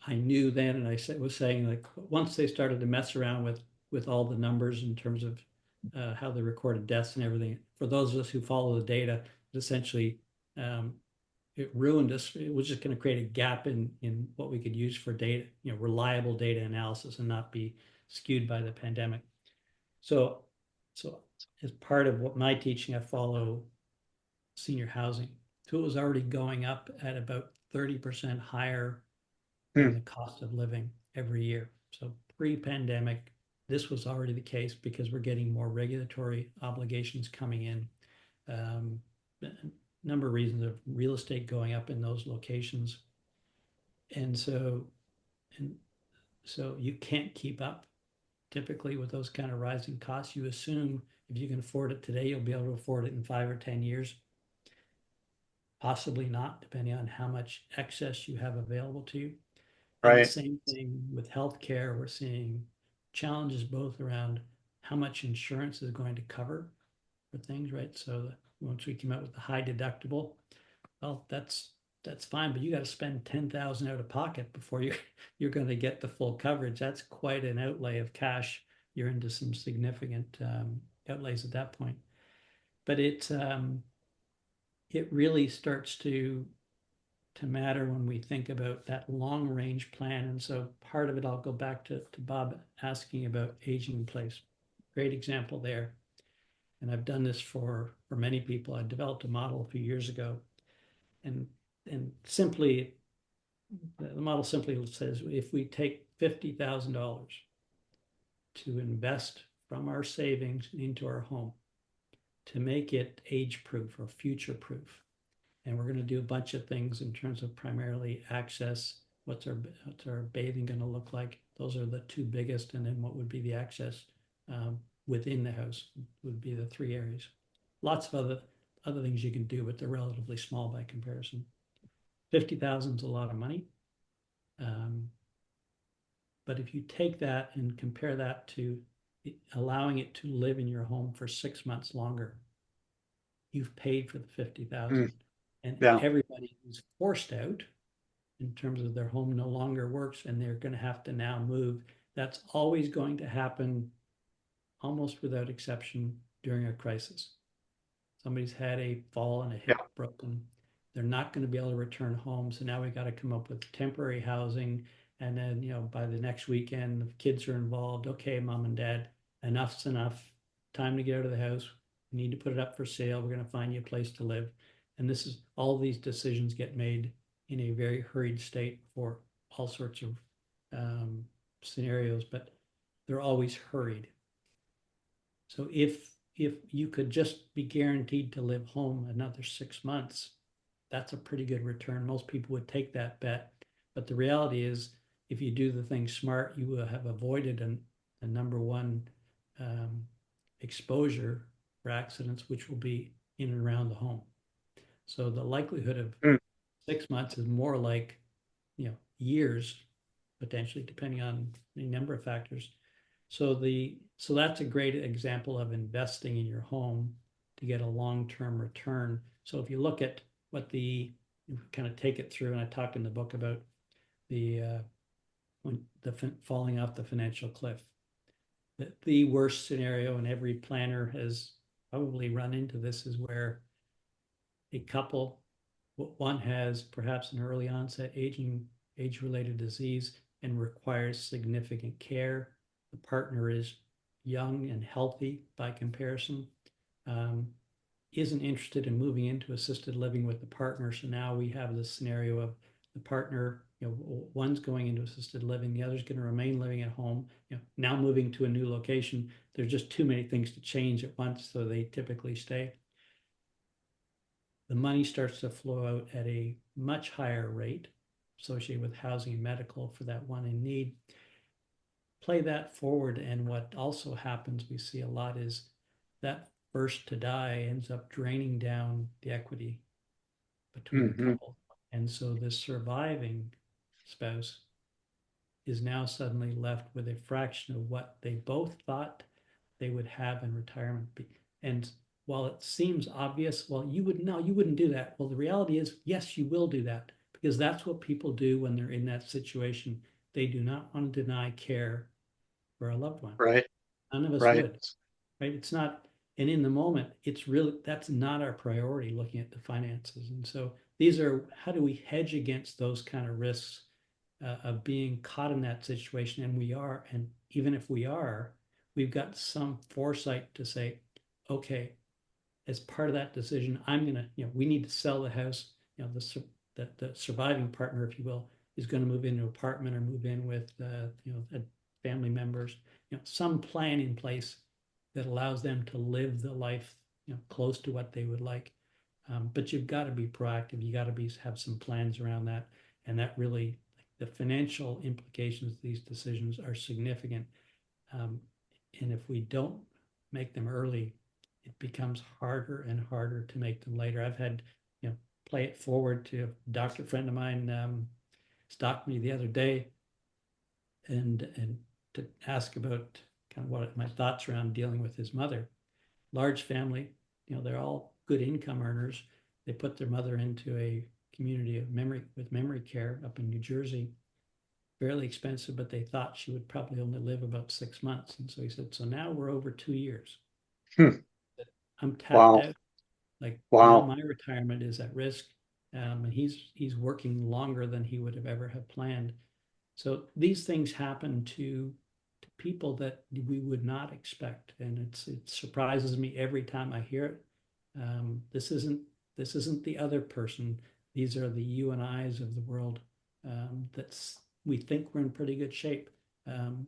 I knew then, and I was saying, like, once they started to mess around with all the numbers in terms of how they recorded deaths and everything, for those of us who follow the data, essentially it ruined us. It was just going to create a gap in what we could use for data, reliable data analysis, and not be skewed by the pandemic. So as part of what my teaching, I follow senior housing. So it was already going up at about 30% higher than the cost of living every year. So pre-pandemic, this was already the case, because we're getting more regulatory obligations coming in. A number of reasons of real estate going up in those locations. And so you can't keep up typically with those kind of rising costs. You assume if you can afford it today, you'll be able to afford it in 5 or 10 years. Possibly not, depending on how much excess you have available to you. And the same thing with healthcare. We're seeing challenges both around how much insurance is going to cover for things, right? So once we came out with the high deductible, well, that's fine, but you got to spend $10,000 out of pocket before you're going to get the full coverage. That's quite an outlay of cash. You're into some significant outlays at that point. But it really starts to matter when we think about that long range plan. And so part of it, I'll go back to Bob asking about aging in place. Great example there. And I've done this for many people. I developed a model a few years ago, and simply the model simply says, if we take $50,000 to invest from our savings into our home to make it age proof or future proof, and we're going to do a bunch of things in terms of primarily access. What's our bathing going to look like? Those are the two biggest. And then what would be the access within the house would be the 3 areas. Lots of other things you can do, but they're relatively small by comparison. 50,000 is a lot of money. But if you take that and compare that to allowing it to live in your home for 6 months longer, you've paid for the 50,000. And everybody who's forced out in terms of their home no longer works, and they're going to have to now move. That's always going to happen, almost without exception, during a crisis. Somebody's had a fall and a hip broken. They're not going to be able to return home. So now we got to come up with temporary housing. And then, by the next weekend, the kids are involved. Okay, mom and dad, enough's enough. Time to get out of the house. We need to put it up for sale. We're going to find you a place to live. And this is all these decisions get made in a very hurried state for all sorts of scenarios, but they're always hurried. So if you could just be guaranteed to live home another 6 months, that's a pretty good return. Most people would take that bet. But the reality is, if you do the thing smart, you will have avoided a number one exposure for accidents, which will be in and around the home. So the likelihood of 6 months is more like, years, potentially, depending on a number of factors. So that's a great example of investing in your home to get a long-term return. So if you look at what kind of take it through, and I talk in the book about the falling off the financial cliff. The worst scenario, and every planner has probably run into this, is where a couple, one has perhaps an early onset age-related disease and requires significant care. The partner is young and healthy by comparison, isn't interested in moving into assisted living with the partner. So now we have this scenario of the partner, one's going into assisted living, the other's going to remain living at home, now moving to a new location. There's just too many things to change at once, so they typically stay. The money starts to flow out at a much higher rate associated with housing and medical for that one in need. Play that forward, and what also happens, we see a lot, is that first to die ends up draining down the equity between the couple. And so the surviving spouse is now suddenly left with a fraction of what they both thought they would have in retirement. And while it seems obvious, well, you wouldn't do that. Well, the reality is, yes, you will do that, because that's what people do when they're in that situation. They do not want to deny care for a loved one. Right. None of us would. Right? It's not, and in the moment, that's not our priority, looking at the finances. And so these are, how do we hedge against those kind of risks of being caught in that situation? And we are, and even if we are, we've got some foresight to say, okay, as part of that decision, we need to sell the house. The surviving partner, if you will, is going to move into an apartment or move in with family members. Some plan in place that allows them to live the life close to what they would like. But you've got to be proactive. You got to have some plans around that, and that really, the financial implications of these decisions are significant. And if we don't make them early, it becomes harder and harder to make them later. I've had, play it forward to a doctor friend of mine stopped me the other day and to ask about kind of what my thoughts around dealing with his mother. Large family, they're all good income earners. They put their mother into a community of memory care up in New Jersey. Fairly expensive, but they thought she would probably only live about 6 months. And so he said, so now we're over 2 years. I'm tapped out. Now my retirement is at risk. And he's working longer than he would have ever have planned. So these things happen to people that we would not expect, and it surprises me every time I hear it. This isn't the other person. These are the you and I's of the world. We think we're in pretty good shape.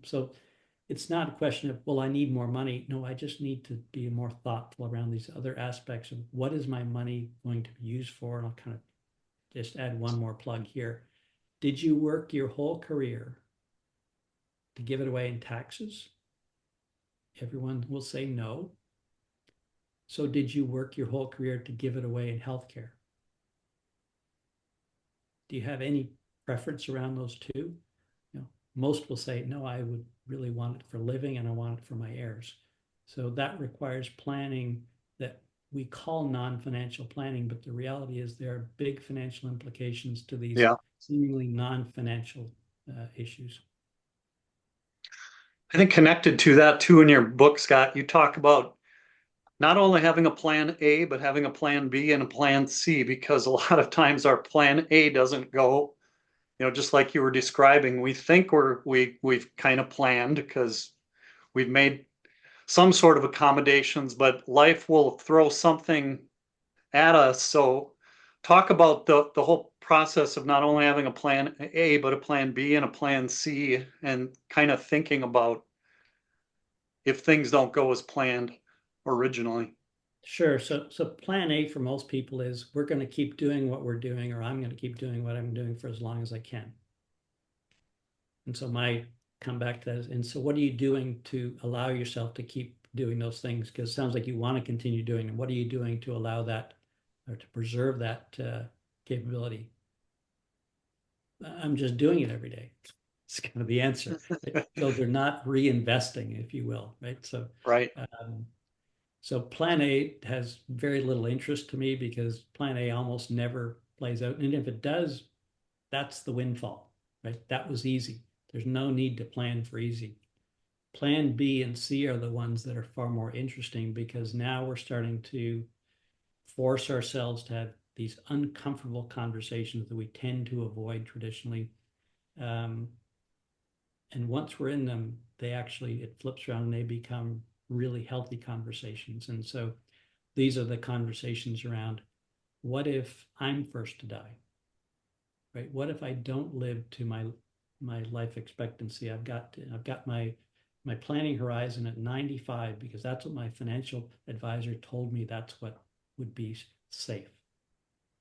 So it's not a question of, well, I need more money. No, I just need to be more thoughtful around these other aspects of what is my money going to be used for. And I'll kind of just add one more plug here. Did you work your whole career to give it away in taxes? Everyone will say no. So did you work your whole career to give it away in healthcare? Do you have any preference around those two? Most will say, no, I would really want it for living and I want it for my heirs. So that requires planning that we call non-financial planning, but the reality is there are big financial implications to these seemingly non-financial issues. I think connected to that too, in your book, Scott, you talk about not only having a plan A, but having a plan B and a plan C, because a lot of times our plan A doesn't go, just like you were describing. We think we've kind of planned because we've made some sort of accommodations, but life will throw something at us. So talk about the whole process of not only having a plan A, but a plan B and a plan C, and kind of thinking about if things don't go as planned originally. Sure. So plan A for most people is we're going to keep doing what we're doing, or I'm going to keep doing what I'm doing for as long as I can. And so my come back to that is, and so what are you doing to allow yourself to keep doing those things? Because it sounds like you want to continue doing them. What are you doing to allow that or to preserve that capability? I'm just doing it every day. It's kind of the answer. Right? So they're not reinvesting, if you will, right? Right. So plan A has very little interest to me because plan A almost never plays out. And if it does, that's the windfall, right? That was easy. There's no need to plan for easy. Plan B and C are the ones that are far more interesting because now we're starting to force ourselves to have these uncomfortable conversations that we tend to avoid traditionally. And once we're in them, it flips around and they become really healthy conversations. And so these are the conversations around what if I'm first to die, right? What if I don't live to my life expectancy? I've got my planning horizon at 95 because that's what my financial advisor told me that's what would be safe.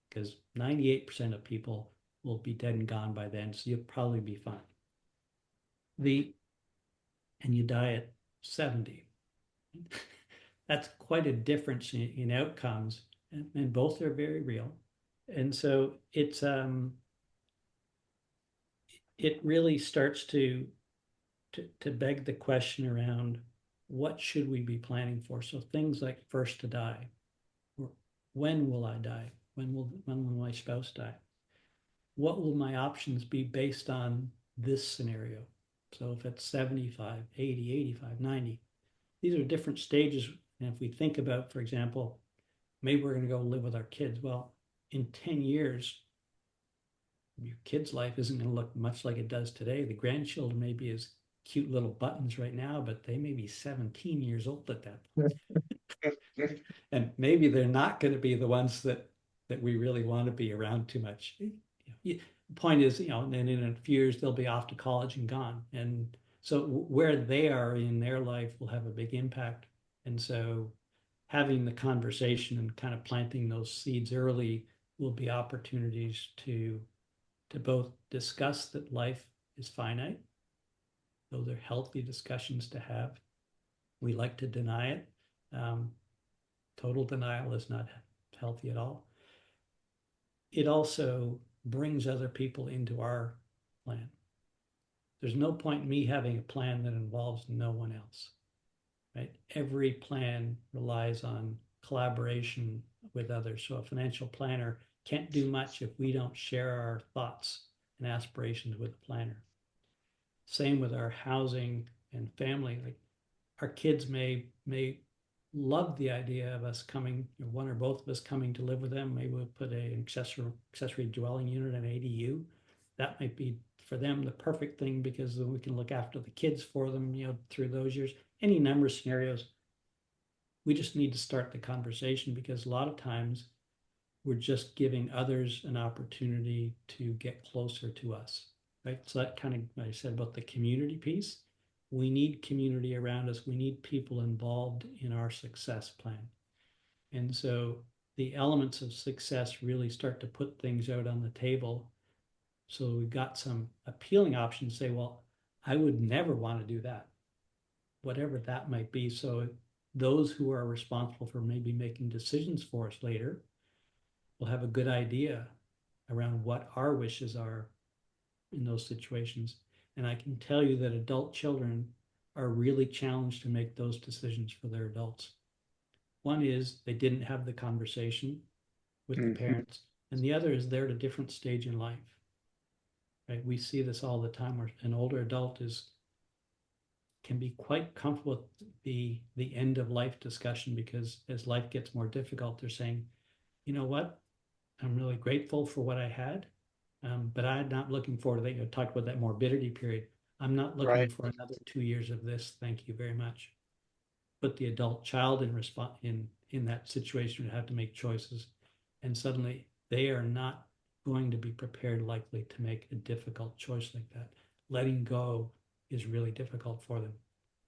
Because 98% of people will be dead and gone by then, so you'll probably be fine. And you die at 70. That's quite a difference in outcomes, and both are very real. And so it really starts to beg the question around what should we be planning for? So things like first to die, or when will I die? When will my spouse die? What will my options be based on this scenario? So if it's 75, 80, 85, 90, these are different stages. And if we think about, for example, maybe we're going to go live with our kids. Well, in 10 years, your kid's life isn't going to look much like it does today. The grandchildren may be as cute little buttons right now, but they may be 17 years old at that point. And maybe they're not going to be the ones that we really want to be around too much. The point is, and in a few years they'll be off to college and gone. And so where they are in their life will have a big impact. And so having the conversation and kind of planting those seeds early will be opportunities to both discuss that life is finite. Those are healthy discussions to have. We like to deny it. Total denial is not healthy at all. It also brings other people into our plan. There's no point in me having a plan that involves no one else, right? Every plan relies on collaboration with others. So a financial planner can't do much if we don't share our thoughts and aspirations with the planner. Same with our housing and family. Like our kids may love the idea of us coming, one or both of us coming to live with them. Maybe we'll put an accessory dwelling unit, an ADU. That might be for them the perfect thing because then we can look after the kids for them, through those years. Any number of scenarios. We just need to start the conversation because a lot of times we're just giving others an opportunity to get closer to us, right? So that kind of, what I said about the community piece. We need community around us. We need people involved in our success plan. And so the elements of success really start to put things out on the table. So we've got some appealing options. Say, well, I would never want to do that, whatever that might be. So those who are responsible for maybe making decisions for us later will have a good idea around what our wishes are in those situations. And I can tell you that adult children are really challenged to make those decisions for their adults. One is they didn't have the conversation with the parents, and the other is they're at a different stage in life. Right? We see this all the time where an older adult can be quite comfortable with the end of life discussion because as life gets more difficult, they're saying, you know what, I'm really grateful for what I had. But I'm not looking forward to that. Talked about that morbidity period. I'm not looking for another 2 years of this. Thank you very much. But the adult child in that situation would have to make choices. And suddenly they are not going to be prepared likely to make a difficult choice like that. Letting go is really difficult for them.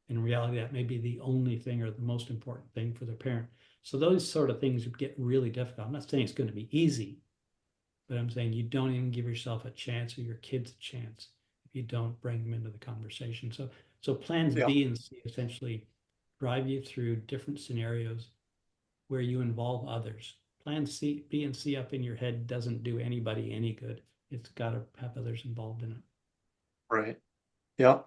In reality, that may be the only thing or the most important thing for their parent. So those sort of things get really difficult. I'm not saying it's going to be easy, but I'm saying you don't even give yourself a chance or your kids a chance if you don't bring them into the conversation. So plans Yeah. B and C essentially drive you through different scenarios where you involve others. Plan C, B, and C up in your head doesn't do anybody any good. It's got to have others involved in it. Right. Yeah.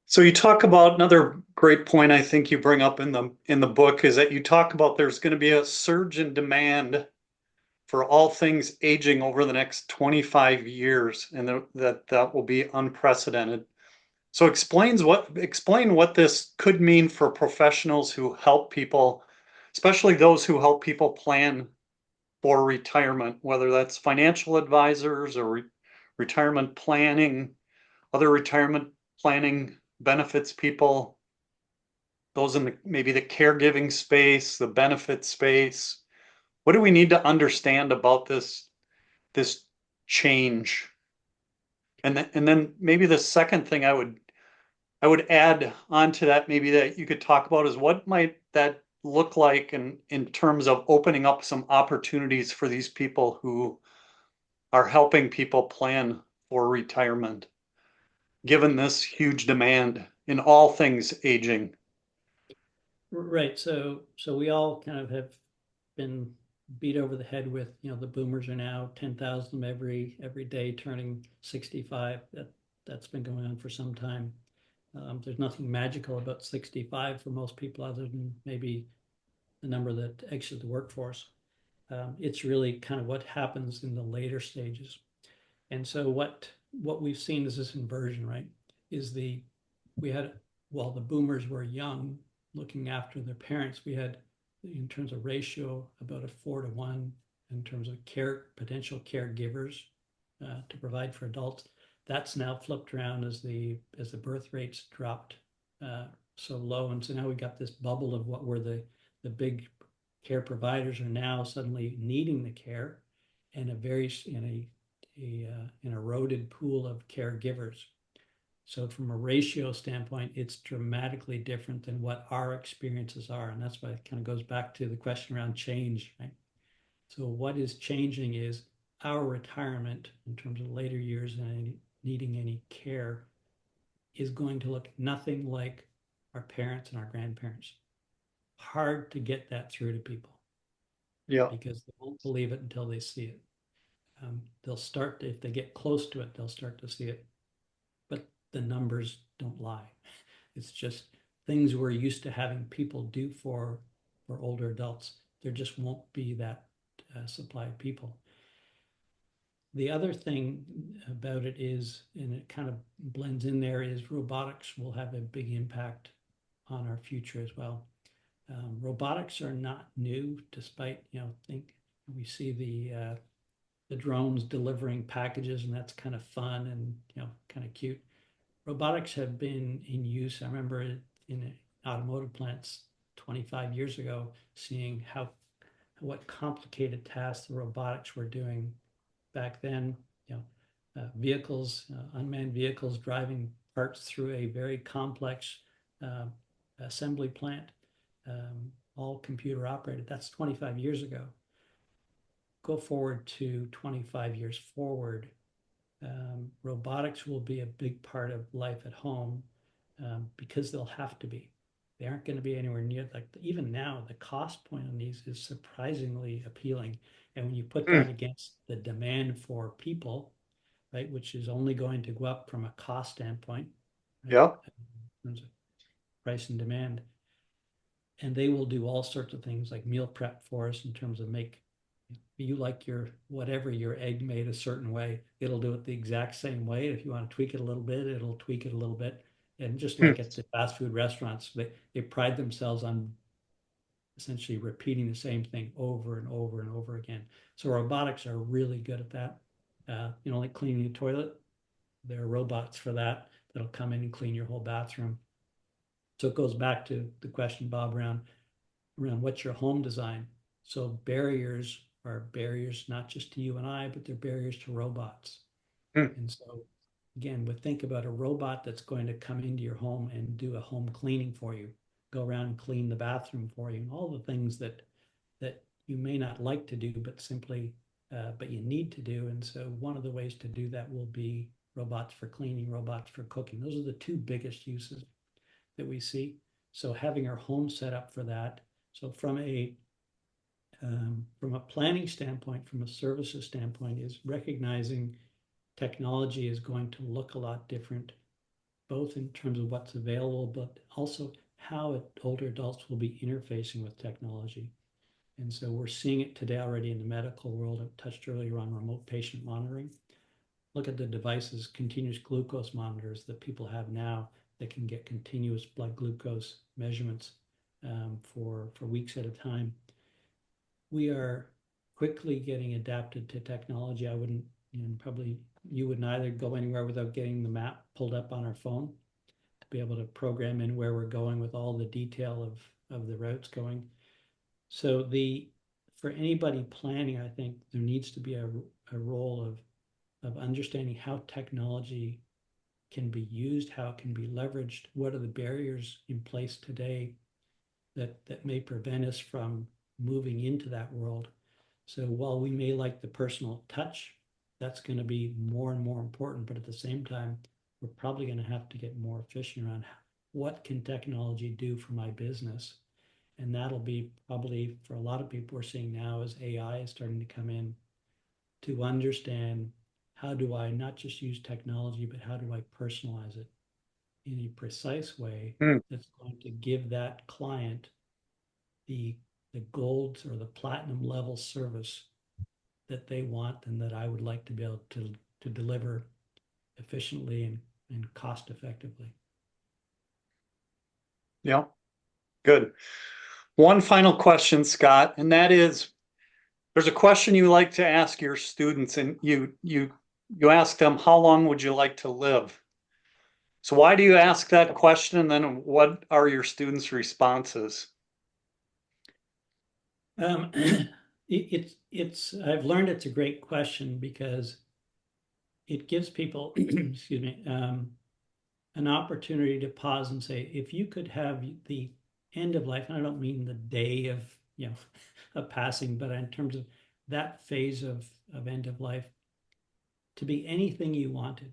So you talk about another great point I think you bring up in the book is that you talk about there's going to be a surge in demand for all things aging over the next 25 years, and that will be unprecedented. So explain what this could mean for professionals who help people, especially those who help people plan for retirement, whether that's financial advisors or retirement planning, other retirement planning benefits people, those in maybe the caregiving space, the benefit space. What do we need to understand about this change? And then maybe the second thing I would add on to that, maybe that you could talk about is what might that look like in terms of opening up some opportunities for these people who are helping people plan for retirement, given this huge demand in all things aging. Right. So we all kind of have been beat over the head with, the boomers are now 10,000 of them every day turning 65. That's been going on for some time. There's nothing magical about 65 for most people other than maybe the number that exit the workforce. It's really kind of what happens in the later stages. And so what we've seen is this inversion, right? While the boomers were young, looking after their parents, we had, in terms of ratio, about a 4-to-1 in terms of potential caregivers to provide for adults. That's now flipped around as the birth rates dropped so low, and so now we got this bubble of what were the big care providers are now suddenly needing the care, and an eroded pool of caregivers. So from a ratio standpoint, it's dramatically different than what our experiences are. And that's why it kind of goes back to the question around change, right? So what is changing is our retirement in terms of later years and needing any care is going to look nothing like our parents and our grandparents. Hard to get that through to people. Yeah. Because they won't believe it until they see it. They'll start if they get close to it, they'll start to see it. But the numbers don't lie. It's just things we're used to having people do for older adults. There just won't be that supply of people. The other thing about it is, and it kind of blends in there, is robotics will have a big impact on our future as well. Robotics are not new, despite, we see the drones delivering packages, and that's kind of fun and, kind of cute. Robotics have been in use. I remember in automotive plants 25 years ago, seeing what complicated tasks the robotics were doing back then. Vehicles, unmanned vehicles driving parts through a very complex assembly plant, all computer operated. That's 25 years ago. Go forward to 25 years forward. Robotics will be a big part of life at home because they'll have to be. They aren't going to be anywhere near, like, even now, the cost point on these is surprisingly appealing. And when you put that against the demand for people, right, which is only going to go up from a cost standpoint, right, Yeah. in terms of price and demand. And they will do all sorts of things like meal prep for us in terms of you like your egg made a certain way, it'll do it the exact same way. If you want to tweak it a little bit, it'll tweak it a little bit. And just like at the fast food restaurants, they pride themselves on essentially repeating the same thing over and over and over again. So robotics are really good at that. Like cleaning a toilet, there are robots for that that'll come in and clean your whole bathroom. So it goes back to the question, Bob, around what's your home design. So barriers are barriers not just to you and I, but they're barriers to robots. And so again, think about a robot that's going to come into your home and do a home cleaning for you, go around and clean the bathroom for you, and all the things that you may not like to do, but simply but you need to do. And so one of the ways to do that will be robots for cleaning, robots for cooking. Those are the two biggest uses that we see. So having our home set up for that. So from a planning standpoint, from a services standpoint, is recognizing technology is going to look a lot different, both in terms of what's available, but also how older adults will be interfacing with technology. And so we're seeing it today already in the medical world. I touched earlier on remote patient monitoring. Look at the devices, continuous glucose monitors that people have now that can get continuous blood glucose measurements for weeks at a time. We are quickly getting adapted to technology. I wouldn't, probably you wouldn't either go anywhere without getting the map pulled up on our phone to be able to program in where we're going with all the detail of the routes going. So for anybody planning, I think there needs to be a role of understanding how technology can be used, how it can be leveraged, what are the barriers in place today that may prevent us from moving into that world. So while we may like the personal touch, that's going to be more and more important, but at the same time, we're probably going to have to get more efficient around what can technology do for my business. And that'll be probably for a lot of people we're seeing now as AI is starting to come in to understand how do I not just use technology, but how do I personalize it in a precise way that's going to give that client the gold or the platinum level service that they want and that I would like to be able to deliver efficiently and cost effectively. Yeah, good. One final question, Scott, and that is, there's a question you like to ask your students, and you ask them, how long would you like to live? So why do you ask that question? And then what are your students' responses? I've learned it's a great question because it gives people, excuse me, an opportunity to pause and say, if you could have the end of life, and I don't mean the day of, of passing, but in terms of that phase of end of life, to be anything you wanted,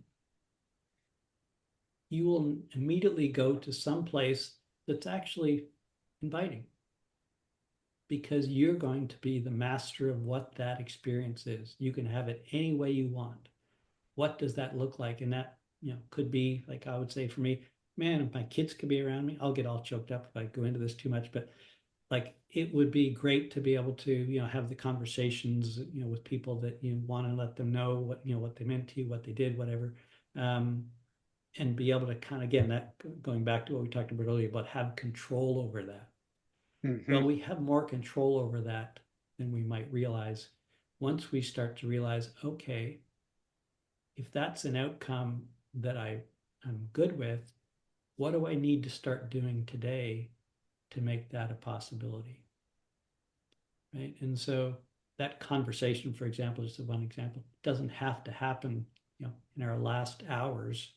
you will immediately go to some place that's actually inviting, because you're going to be the master of what that experience is. You can have it any way you want. What does that look like? And that, could be, like I would say for me, man, if my kids could be around me, I'll get all choked up if I go into this too much, but like, it would be great to be able to, have the conversations, with people that you want to let them know what they meant to you, what they did, whatever. And be able to kind of, again, that going back to what we talked about earlier, about have control over that. Well, we have more control over that than we might realize once we start to realize, okay, if that's an outcome that I'm good with, what do I need to start doing today to make that a possibility? Right. And so that conversation, for example, just one example, doesn't have to happen, in our last hours.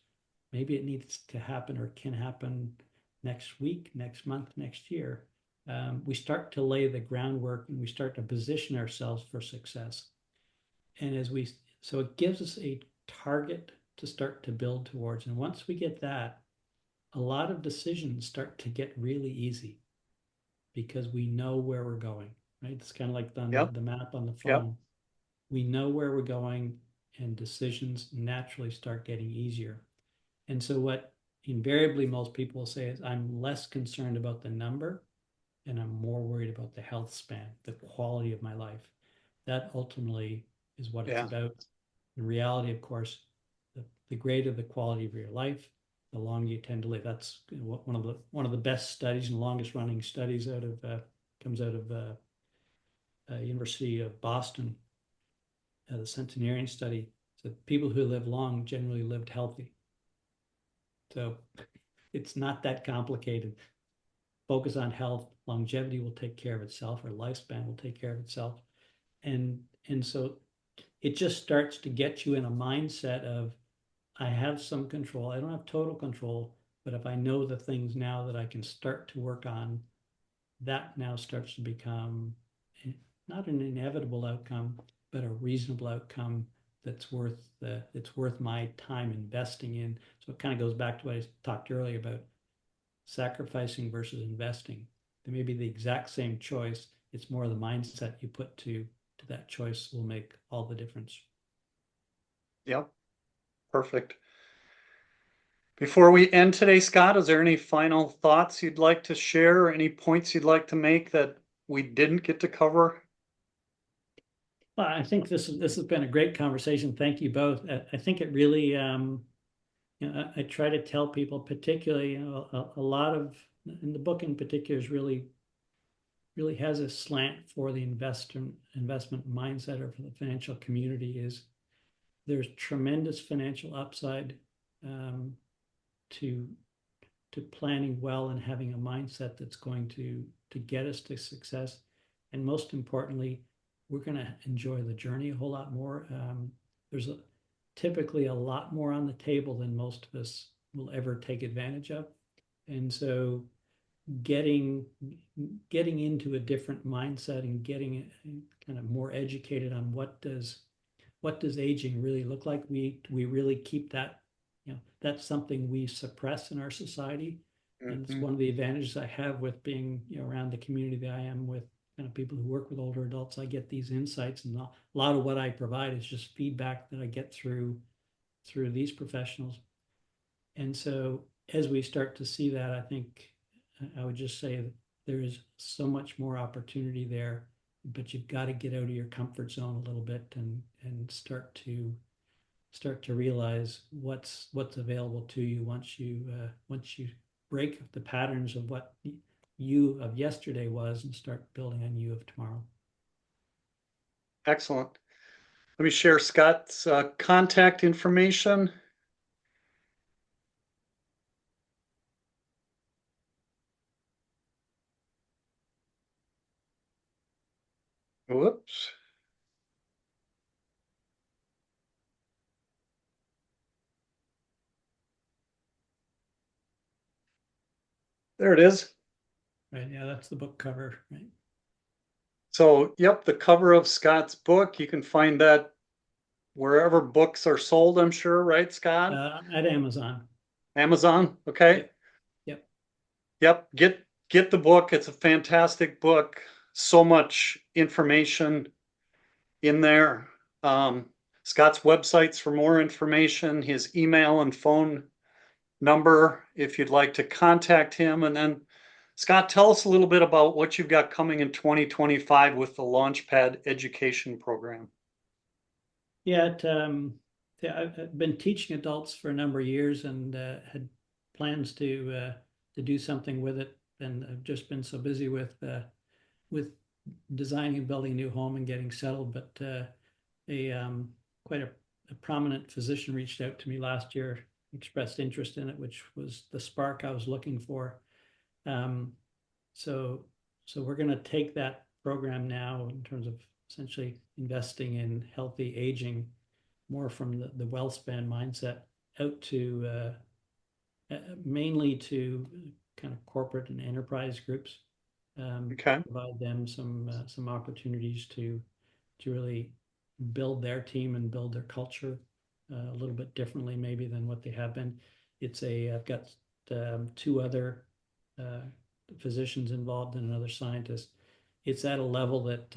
Maybe it needs to happen or can happen next week, next month, next year. We start to lay the groundwork and we start to position ourselves for success. And so it gives us a target to start to build towards. And once we get that, a lot of decisions start to get really easy because we know where we're going, right? It's kind of like the map on the phone. Yep. We know where we're going and decisions naturally start getting easier. And so what invariably most people say is, I'm less concerned about the number and I'm more worried about the health span, the quality of my life. That ultimately is what it's about. In reality, of course, the greater the quality of your life, the longer you tend to live. That's one of the best studies and longest running studies comes out of University of Boston, the centenarian study. So people who live long generally lived healthy. So it's not that complicated. Focus on health, longevity will take care of itself, or lifespan will take care of itself. And so it just starts to get you in a mindset of, I have some control. I don't have total control, but if I know the things now that I can start to work on, that now starts to become not an inevitable outcome, but a reasonable outcome that's worth my time investing in. So it kind of goes back to what I talked earlier about sacrificing versus investing. They may be the exact same choice. It's more the mindset you put to that choice will make all the difference. Yep. Perfect. Before we end today, Scott, is there any final thoughts you'd like to share, or any points you'd like to make that we didn't get to cover? Well, I think this has been a great conversation. Thank you both. I think it really, I try to tell people, particularly, a lot of, in the book in particular, is really has a slant for the investment mindset, or for the financial community. Is there's tremendous financial upside to planning well and having a mindset that's going to get us to success, and most importantly, we're going to enjoy the journey a whole lot more. There's typically a lot more on the table than most of us will ever take advantage of, and so getting into a different mindset and getting kind of more educated on what does aging really look like. We really keep that, that's something we suppress in our society. And it's one of the advantages I have with being, around the community that I am with, kind of people who work with older adults. I get these insights, and a lot of what I provide is just feedback that I get through these professionals. And so as we start to see that, I think I would just say that there is so much more opportunity there, but you've got to get out of your comfort zone a little bit and start to realize what's available to you once you break the patterns of what you of yesterday was and start building on you of tomorrow. Excellent. Let me share Scott's contact information. Whoops. There it is. Right. Yeah, that's the book cover, right? So, yep, the cover of Scott's book. You can find that wherever books are sold, I'm sure, right, Scott? At Amazon. Amazon, okay. Yep. Get the book. It's a fantastic book. So much information in there. Scott's websites for more information, his email and phone number if you'd like to contact him. And then, Scott, tell us a little bit about what you've got coming in 2025 with the Launchpad Education Program. Yeah, I've been teaching adults for a number of years, and had plans to do something with it. And I've just been so busy with designing and building a new home and getting settled. But quite a prominent physician reached out to me last year, expressed interest in it, which was the spark I was looking for. So we're going to take that program now, in terms of essentially investing in healthy aging, more from the Whealthspan mindset, out to mainly to kind of corporate and enterprise groups. Okay. Provide them some opportunities to really build their team and build their culture a little bit differently maybe than what they have been. I've got 2 other physicians involved and another scientist. It's at a level that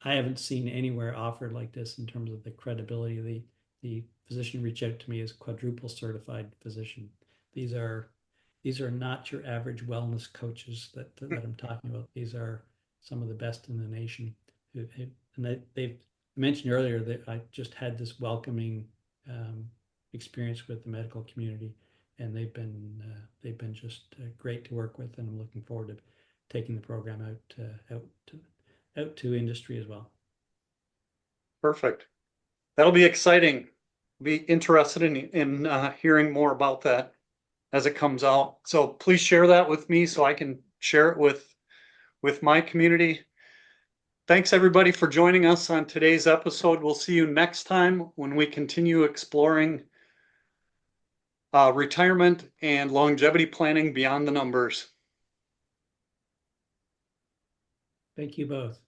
I haven't seen anywhere offered like this, in terms of the credibility. The physician reached out to me as quadruple certified physician. These are not your average wellness coaches that I'm talking about. These are some of the best in the nation. And they've mentioned earlier that I just had this welcoming experience with the medical community, and they've been just great to work with, and I'm looking forward to taking the program out to industry as well. Perfect. That'll be exciting. Be interested in hearing more about that. as it comes out. So please share that with me so I can share it with my community. Thanks everybody for joining us on today's episode. We'll see you next time when we continue exploring retirement and longevity planning beyond the numbers. Thank you both.